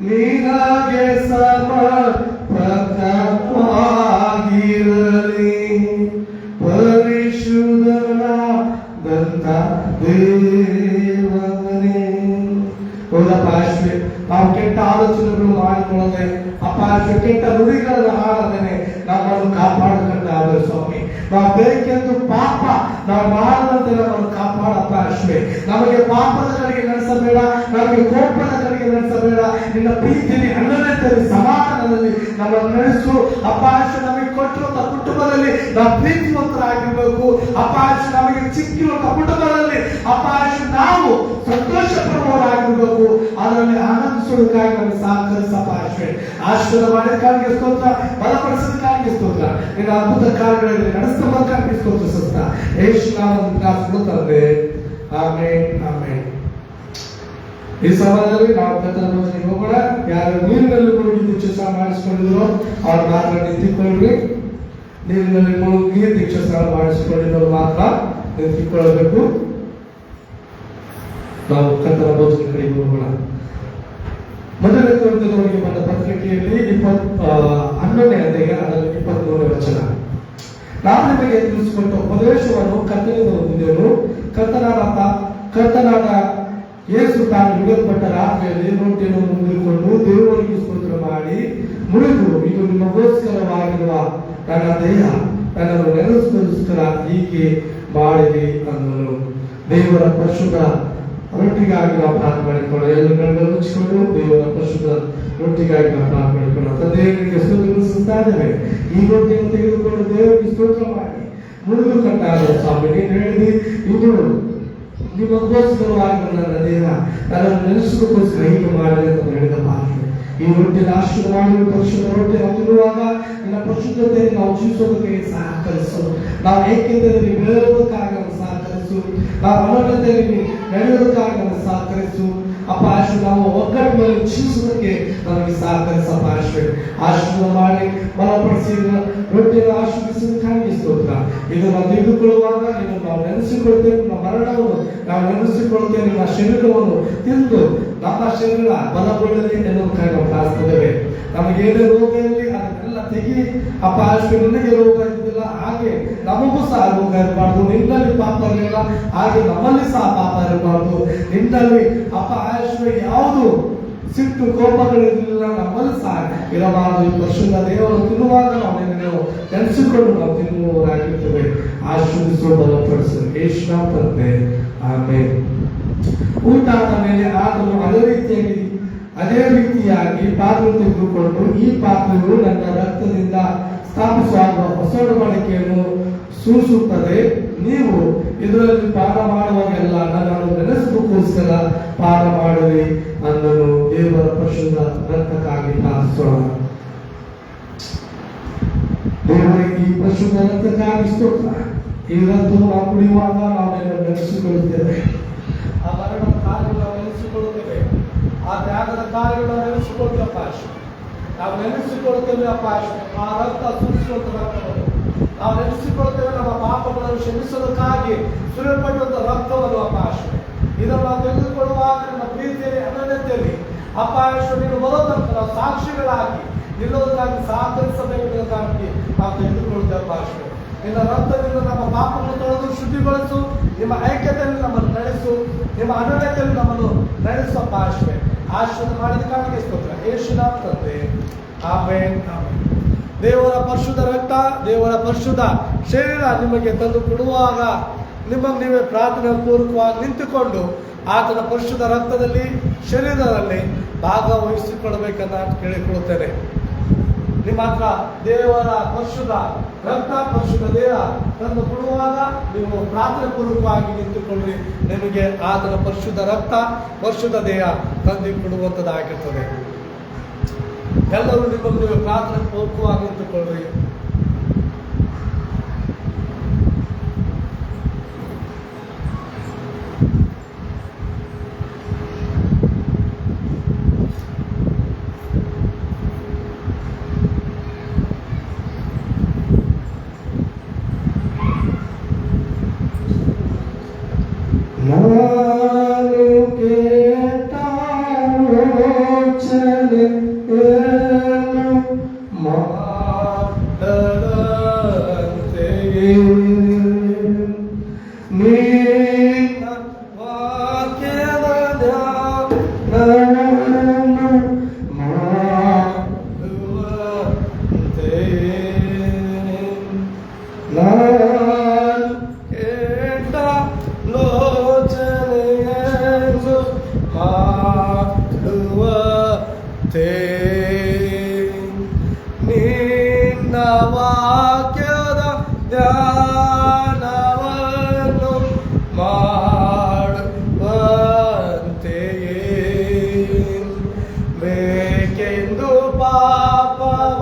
ನಿನಗೆ ಸಮರ್ಪಕವಾಗಿರಲಿ. ಪರಿಶುದ್ಧನಾದಂತ ದೇವರೇ. ಹೌದಪ್ಪ ಅಶ್ವೇ, ನಾವು ಕೆಟ್ಟ ಆಲೋಚನೆಗಳು ಮಾಡಿಕೊಳ್ಳದೆ, ಅಪ್ಪ ಅಶ್ವೇ, ಕೆಟ್ಟ ನುಡಿಗಳನ್ನು ಆಡದೇನೆ ನಮ್ಮನ್ನು ಕಾಪಾಡಕಂತಾದ ಸ್ವಾಮಿ. ನಾವು ಬೇಕೆಂದು ಪಾಪ ನಾವು ಮಾಡದಂತೆ ನಮ್ಮನ್ನು ಕಾಪಾಡಪ್ಪ ಅಶ್ವೇ. ನಮಗೆ ಪಾಪದ ಕಡೆಗೆ ನಡೆಸಬೇಡ, ನಮಗೆ ಕೋಪದ ಕಡೆಗೆ ನಡೆಸಬೇಡ. ನಿನ್ನ ಪ್ರೀತಿಯಲ್ಲಿ, ಅಣ್ಣನಲ್ಲಿ, ಸಮಾಧಾನದಲ್ಲಿ ನಮ್ಮನ್ನು ನಡೆಸು ಅಪ್ಪ ಅಶ್ವೇ. ನಮಗೆ ಕೊಟ್ಟಿರುವಂತ ಕುಟುಂಬದಲ್ಲಿ ನಾವು ಪ್ರೀತಿವಂತರಾಗಿರ್ಬೇಕು ಅಪ್ಪ ಅಶ್ವೇ. ನಮಗೆ ಸಿಕ್ಕಿರುವಂತ ಕುಟುಂಬದಲ್ಲಿ ಅಪ್ಪ ಅಶ್ವೇ ನಾವು ಸಂತೋಷ ಪಡುವವರಾಗಿರ್ಬೇಕು. ಅದರಲ್ಲಿ ಆನಂದಿಸುವುದಕ್ಕಾಗಿ ನಮಗೆ ಸಹಕರಿಸಪ್ಪ ಅಶ್ವೇ. ಆಶೀರ್ವಾದ ಮಾಡಿದಕ್ಕಾಗಿ ಸ್ತೋತ್ರ, ಬಲಪಡಿಸೋದಕ್ಕಾಗಿ ಸ್ತೋತ್ರ. ನಿನ್ನ ಅದ್ಭುತ ಕಾರ್ಯಗಳಲ್ಲಿ ನಡೆಸ್ತಕ್ಕಾಗಿ ಸ್ತೋತ್ರ. ಯೇಸು ನಾಮದಲ್ಲಿ ಪ್ರಾರ್ಥನೆ ತಂದೆ. Amen, amen. ಈ ಸಮಯದಲ್ಲಿ ನಾವು ಕರ್ತನ ಭೋಜನೆಗೆ ಹೋಗೋಣ. ಯಾರು ನೀರಿನಲ್ಲಿ ಮುಳುಗಿ ದೀಕ್ಷಾಸ್ನಾನ ಮಾಡಿಸಿಕೊಂಡಿದ್ರು ಅವ್ರು ಮಾತ್ರ ನಿಂತಿಕೊಳ್ಳ್ರಿ. ನೀರಿನಲ್ಲಿ ಮುಳುಗಿ ದೀಕ್ಷಾಸ್ನಾನ ಮಾಡಿಸಿಕೊಂಡಿರೋರು ಮಾತ್ರ ನಿಂತಿಕೊಳ್ಳಬೇಕು. ನಾವು ಕರ್ತನ ಭೋಜನ ಕಡೆಗೆ ಹೋಗೋಣ. ಮೊದಲನೇ ಕೊರಿಂಥದವರಿಗೆ ಬಂದ ಪತ್ರಿಕೆಯಲ್ಲಿ 11ನೇ ಅಧ್ಯಾಯ ಅದರಲ್ಲಿ 23ನೇ ವಚನ. ನಾನು ನಿಮಗೆ ತಿಳಿಸಿಕೊಟ್ಟ ಉಪದೇಶವನ್ನು ಕರ್ತನಿಂದ ಹೊಂದಿದೆನು. ಕರ್ತನಾದ ಯೇಸು ತಾನು ಹಿಡಿಯಲ್ಪಟ್ಟ ರಾತ್ರಿಯಲ್ಲಿ ರೊಟ್ಟಿಯನ್ನು ಮುಗಿದುಕೊಂಡು ದೇವರಿಗೆ ಸ್ತೋತ್ರ ಮಾಡಿ ಮುರಿದು, ಇದು ನಿಮಗೋಸ್ಕರವಾಗಿರುವ ನನ್ನ ದೇಹ, ನನ್ನನ್ನು ನೆನೆಸುವುದಕ್ಕೋಸ್ಕರ ಹೀಗೆ ಮಾಡಿರಿ ಅಂದನು. ದೇವರ ಪರಿಶುದ್ಧ ರೊಟ್ಟಿಗಾಗಿ ನಾವು ಪ್ರಾರ್ಥನೆ ಮಾಡಿಕೊಳ್ಳೋಣ. ಎಲ್ಲರೂ ಮುಚ್ಚಿಕೊಂಡು ದೇವರ ಪರಿಶುದ್ಧ ರೊಟ್ಟಿಗಾಗಿ ನಾವು ಪ್ರಾರ್ಥನೆ ಮಾಡಿಕೊಳ್ಳೋಣ. ತಂದೆಯವರಿಗೆ ಸ್ತೋತ್ರವನ್ನು ಸಲ್ಲಿಸ್ತಾ ಇದ್ದೇವೆ. ಈ ರೊಟ್ಟಿಯನ್ನು ತೆಗೆದುಕೊಂಡು ದೇವರಿಗೆ ಸ್ತೋತ್ರ ಮಾಡಿ ಮುರಿದು ಕಟ್ಟಾದ ಸ್ವಾಮಿ, ನೀನು ಹೇಳಿದಿ ಇದು ನಿಮಗೋಸ್ಕರವಾಗಿ ನನ್ನ ದೇಹ, ನನ್ನನ್ನು ನೆನೆಸುವುದಕ್ಕೋಸ್ಕರ ಹೀಗೆ ಮಾಡಲಿ ಅಂತ ಹೇಳಿದ ಮಾತು. ಈ ರೊಟ್ಟಿನ ಆಶೀರ್ವಾದ ಪರಿಶುದ್ಧ ರೊಟ್ಟಿ ನಾವು ತಿನ್ನುವಾಗ ನಿನ್ನ ಪರಿಶುದ್ಧತೆಯನ್ನು ನಾವು ಜೀವಿಸೋದಕ್ಕೆ ಸಹಕರಿಸು. ನಾವು ಏಕೆಂದರೆ ಬೆಳೆಯೋದಕ್ಕಾಗಿ ನಾವು ಸಹಕರಿಸು. ನಾವು ಅನನ್ಯತೆಯಲ್ಲಿ ನಡೆಯೋದಕ್ಕಾಗಿ ನಮಗೆ ಸಹಕರಿಸು. ಅಪ್ಪ ಆಶು ನಾವು ಒಗ್ಗಟ್ಟಿನಲ್ಲಿ ಜೀವಿಸೋದಕ್ಕೆ ನಮಗೆ ಸಹಕರಿಸಪ್ಪ. ಆಶೀರ್ವಾದ ಮಾಡಿ ಬಲಪಡಿಸಿ ರೊಟ್ಟಿಯನ್ನು ಆಶೀರ್ವಿಸುವುದಕ್ಕಾಗಿ ಸ್ತೋತ್ರ. ಇದು ನಾವು ತೆಗೆದುಕೊಳ್ಳುವಾಗ ನೀನು ನಾವು ನೆನೆಸಿಕೊಳ್ತೇವೆ. ನಮ್ಮ ಮರಣವನ್ನು ನಾವು ನೆನೆಸಿಕೊಳ್ತೇವೆ. ನಿಮ್ಮ ಶರೀರವನ್ನು ತಿಂದು ನಮ್ಮ ಶರೀರ ಬಲಗೊಳ್ಳಲಿ ಎನ್ನುವುದಕ್ಕಾಗಿ ನಾವು ಪ್ರಾರ್ಥಿಸುತ್ತೇವೆ. ನಮಗೇನೇ ರೋಗ ಇರಲಿ ಅದನ್ನೆಲ್ಲ ತೆಗಿ ಅಪ್ಪ. ನಿನಗೆ ರೋಗ ಇದ್ದಿಲ್ಲ, ಹಾಗೆ ನಮಗೂ ಸಹ ರೋಗ ಇರಬಾರ್ದು. ನಿನ್ನಲ್ಲಿ ಪಾಪ ಇರಲಿಲ್ಲ, ಹಾಗೆ ನಮ್ಮಲ್ಲಿ ಸಹ ಪಾಪ ಇರಬಾರ್ದು. ನಿನ್ನಲ್ಲಿ ಅಪ್ಪ ಯಾವುದು ಸಿಟ್ಟು ಕೋಪಗಳಿರಲಿಲ್ಲ, ನಮ್ಮಲ್ಲಿ ಸಹ ಇರಬಾರದು. ಈ ಪರಿಶುದ್ಧ ದೇವರು ತಿನ್ನುವಾಗ ನಾವು ನಿನ್ನನ್ನು ನೆನೆಸಿಕೊಂಡು ನಾವು ತಿನ್ನುವವರಾಗಿರ್ತೇವೆ. ಆಶೀರ್ವಿಸುವ ಬಲಪಡಿಸು ಯೇಸುವಿನ ತಂದೆ, ಆಮೆನ್. ಊಟ ಆದ ಮೇಲೆ ಆತನು ಅದೇ ರೀತಿಯಾಗಿ ಪಾತ್ರೆ ತೆಗೆದುಕೊಂಡು, ಈ ಪಾತ್ರೆಯು ನನ್ನ ರಕ್ತದಿಂದ ಸ್ಥಾಪಿಸುವ ಹೊಸ ಒಡಂಬಡಿಕೆಯನ್ನು ಸೂಚಿಸುತ್ತದೆ. ನೀವು ಇದರಲ್ಲಿ ಪಾನ ಮಾಡುವಾಗೆಲ್ಲ ನನ್ನನ್ನು ನೆನೆಸುವುದಕ್ಕೋಸ್ಕರ ಪಾನ ಮಾಡಿರಿ ಅಂದನು. ದೇವರ ಪರಿಶುದ್ಧ ರಕ್ತಕ್ಕಾಗಿ ಪ್ರಾರ್ಥಿಸೋಣ. ದೇವರಿಗೆ ಈ ಪರಿಶುದ್ಧ ರಕ್ತಕ್ಕಾಗಿ ಸ್ತೋತ್ರ. ಈ ರಕ್ತವನ್ನು ನಾವು ಕುಡಿಯುವಾಗ ನಾವು ನೆನೆಸಿಕೊಳ್ಳುತ್ತೇವೆ. ಆ ಮರಣದ ಕಾರ್ಯಗಳನ್ನು ನೆನೆಸಿಕೊಳ್ಳುತ್ತೇವೆ. ಆ ತ್ಯಾಗದ ಕಾರ್ಯಗಳನ್ನು ನೆನೆಸಿಕೊಳ್ಳುತ್ತೇವೆ ಅಪ್ಪ. ನಾವು ನೆನೆಸಿಕೊಳ್ಳುತ್ತೇವೆ ಅಪ್ಪ. ಆ ರಕ್ತ ಸೂಚಿಸುವಂತ ರಕ್ತವನ್ನು ನಾವು ನೆನೆಸಿಕೊಳ್ಳುತ್ತೇವೆ. ನಮ್ಮ ಪಾಪಗಳನ್ನು ಕ್ಷಮಿಸೋದಕ್ಕಾಗಿ ಸುರಿಯಲ್ಪಟ್ಟಂತ ರಕ್ತವನ್ನು ಅಪ್ಪ. ಇದನ್ನು ನಾವು ತೆಗೆದುಕೊಳ್ಳುವಾಗ ನಮ್ಮ ಪ್ರೀತಿಯಲ್ಲಿ ಅನನ್ಯತೆಯಲ್ಲಿ ಅಪ್ಪ ನೀನು ಬರೋದಕ್ಕೆ ನಾವು ಸಾಕ್ಷಿಗಳಾಗಿ ನಿಲ್ಲೋದಕ್ಕಾಗಿ ಸಹಕರಿಸಬೇಕೆಂಬುದಕ್ಕಾಗಿ ನಾವು ತೆಗೆದುಕೊಳ್ಳುತ್ತೇವೆ ಅಪ್ಪ. ನಿನ್ನ ರಕ್ತದಿಂದ ನಮ್ಮ ಪಾಪವನ್ನು ತೊಳೆದು ಶುದ್ಧಿಗೊಳಿಸು. ನಿಮ್ಮ ಐಕ್ಯತೆಯಲ್ಲಿ ನಮ್ಮನ್ನು ನಡೆಸು. ನಿಮ್ಮ ಅನನ್ಯತೆಯಲ್ಲಿ ನಮ್ಮನ್ನು ನಡೆಸಪ್ಪ. ಆಶೀರ್ವಾದ ಮಾಡಿದಕ್ಕಾಗಿ ಸ್ತೋತ್ರ ಯೇಸುವಿನ ತಂದೆ, ಆಮೆನ್. ದೇವರ ಪರಿಶುದ್ಧ ರಕ್ತ, ದೇವರ ಪರಿಶುದ್ಧ ಶರೀರ ನಿಮಗೆ ತಂದು ಕೊಡುವಾಗ ನಿಮಗೆ ನೀವೇ ಪ್ರಾರ್ಥನೆ ಪೂರ್ವಕವಾಗಿ ನಿಂತುಕೊಂಡು ಆತನ ಪರಿಶುದ್ಧ ರಕ್ತದಲ್ಲಿ ಶರೀರದಲ್ಲಿ ಭಾಗವಹಿಸಿಕೊಳ್ಳಬೇಕನ್ನ ಕೇಳಿಕೊಳ್ಳುತ್ತೇನೆ. ನಿಮ್ಮ ಹತ್ರ ದೇವರ ಪರಿಶುದ್ಧ ರಕ್ತ, ಪರಿಶುದ್ಧ ದೇಹ ತಂದು ಕೊಡುವಾಗ ನೀವು ಪ್ರಾರ್ಥನೆ ಪೂರ್ವಕವಾಗಿ ನಿಂತುಕೊಳ್ಳಿ. ನಿಮಗೆ ಆತನ ಪರಿಶುದ್ಧ ರಕ್ತ, ಪರಿಶುದ್ಧ ದೇಹ ತಂದು ಕೊಡುವಂಥದ್ದಾಗಿರ್ತದೆ. ಎಲ್ಲರೂ ನಿಮಗೆ ನೀವು ಪ್ರಾರ್ಥನೆ ಪೂರ್ವಕವಾಗಿ ನಿಂತುಕೊಳ್ಳ್ರಿ. ನಿನ್ನ ವಾಕ್ಯದ ಧ್ಯಾನವನ್ನು ಮಾಡುವಂತೆಯೇ ಬೇಕೆಂದು ಪಾಪವ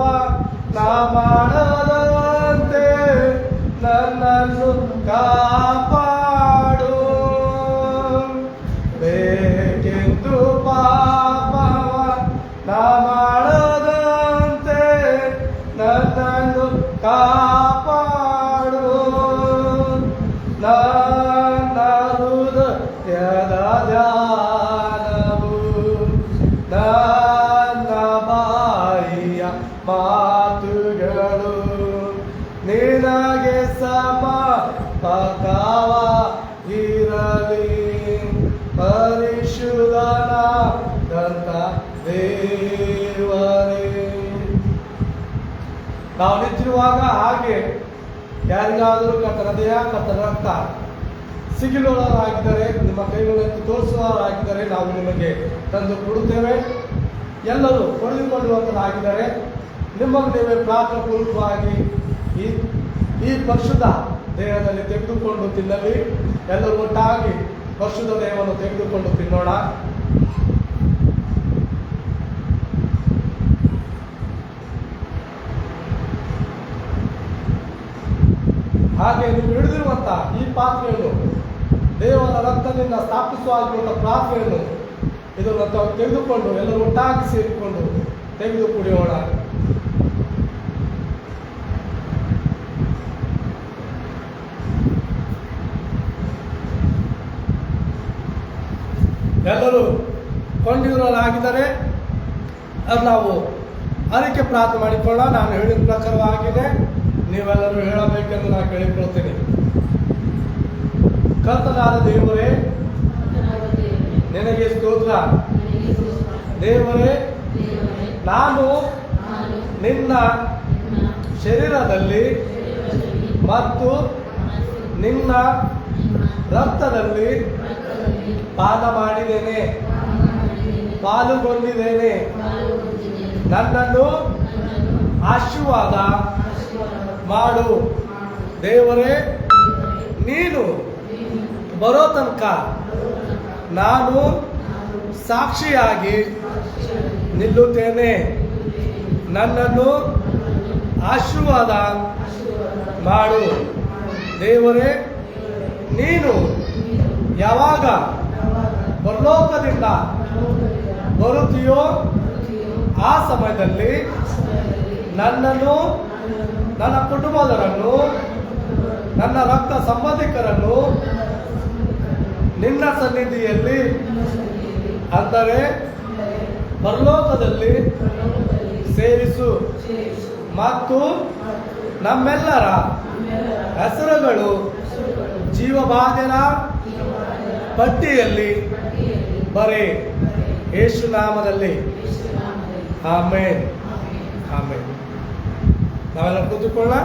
ನಾ ಮಾಡದಂತೆ ನನ್ನನ್ನು ಕಾಪಾಡು. ಬೇಕೆಂದು ನನ್ನ ಹೃದಯದ ಧ್ಯಾನವು ನನ್ನ ಬಾಯಿಯ ಮಾತುಗಳು ನಿನಗೆ ಸಮರ್ಪಕವಾಗಿರಲಿ. ಪರಿಶುದ್ಧನಾದಂತ ದೇವರೇ, ನಾವು ನಿಂತಿರುವಾಗ ಹಾಗೆ ಯಾರಿಗಾದರೂ ಕರ್ತನ ದೇಹ ಕರ್ತನ ರಕ್ತ ಸಿಗಿಲುವವರಾಗಿದ್ದರೆ, ನಿಮ್ಮ ಕೈಗಳನ್ನು ತೋರಿಸುವವರಾಗಿದ್ದರೆ ನಾವು ನಿಮಗೆ ತಂದು ಕೊಡುತ್ತೇವೆ. ಎಲ್ಲರೂ ಪಡೆದುಕೊಳ್ಳುವಂತರಾಗಿದ್ದರೆ ನಿಮಗೆ ನೀವೇ ಪ್ರಾರ್ಥನಾಪೂರ್ವಕವಾಗಿ ಈ ಪರಿಶುದ್ಧ ದೇಹದಲ್ಲಿ ತೆಗೆದುಕೊಂಡು ತಿನ್ನಲಿ. ಎಲ್ಲರೂ ಒಟ್ಟಾಗಿ ಪರಿಶುದ್ಧ ದೇಹವನ್ನು ತೆಗೆದುಕೊಂಡು ತಿನ್ನೋಣ. ಹಾಗೆ ನೀವು ಹಿಡಿದಿರುವಂತ ಈ ಪಾತ್ರೆಯನ್ನು ದೇವರ ರಕ್ತದಿಂದ ಸ್ಥಾಪಿಸುವಂತ ಪ್ರಾರ್ಥನೆಯನ್ನು ಇದನ್ನು ತೆಗೆದುಕೊಂಡು ಎಲ್ಲರೂ ಒಟ್ಟಾಗಿ ಸೇರಿಕೊಂಡು ತೆಗೆದು ಕುಡಿಯೋಣ. ಎಲ್ಲರೂ ಕೊಂಡಿರೋರಾಗಿದ್ದರೆ ಅದು ನಾವು ಅದಕ್ಕೆ ಪ್ರಾರ್ಥನೆ ಮಾಡಿಕೊಳ್ಳೋಣ. ನಾನು ಹೇಳಿದ ಪ್ರಕಾರವಾಗಿದೆ, ನೀವೆಲ್ಲರೂ ಹೇಳಬೇಕೆಂದು ನಾನು ಕೇಳಿಕೊಳ್ತೀನಿ. ಕರ್ತನಾದ ದೇವರೇ, ನಿನಗೆ ಸ್ತೋತ್ರ. ದೇವರೇ, ನಾನು ನಿನ್ನ ಶರೀರದಲ್ಲಿ ಮತ್ತು ನಿನ್ನ ರಕ್ತದಲ್ಲಿ ಪಾನ ಮಾಡಿದ್ದೇನೆ, ಪಾಲುಗೊಂಡಿದ್ದೇನೆ. ನನ್ನನ್ನು ಆಶೀರ್ವಾದ ಮಾಡು. ದೇವರೇ, ನೀನು ಬರೋ ತನಕ ನಾನು ಸಾಕ್ಷಿಯಾಗಿ ನಿಲ್ಲುತ್ತೇನೆ. ನನ್ನನ್ನು ಆಶೀರ್ವಾದ ಮಾಡು. ದೇವರೇ, ನೀನು ಯಾವಾಗ ಪರಲೋಕದಿಂದ ಬರುತ್ತೀಯೋ ಆ ಸಮಯದಲ್ಲಿ ನನ್ನನ್ನು, ನನ್ನ ಕುಟುಂಬದವರನ್ನು, ನನ್ನ ರಕ್ತ ಸಂಬಂಧಿಕರನ್ನು ನಿನ್ನ ಸನ್ನಿಧಿಯಲ್ಲಿ, ಅಂದರೆ ಪರಲೋಕದಲ್ಲಿ ಸೇರಿಸು. ಮತ್ತು ನಮ್ಮೆಲ್ಲರ ಹೆಸರುಗಳು ಜೀವಬಾಧ್ಯರ ಪಟ್ಟಿಯಲ್ಲಿ ಬರೆ. ಯೇಸು ನಾಮದಲ್ಲಿ ಆಮೇನ್. ಆಮೇನ್. ನಾವೆಲ್ಲ ಕೂತುಕೊಳ್ಳೋಣ.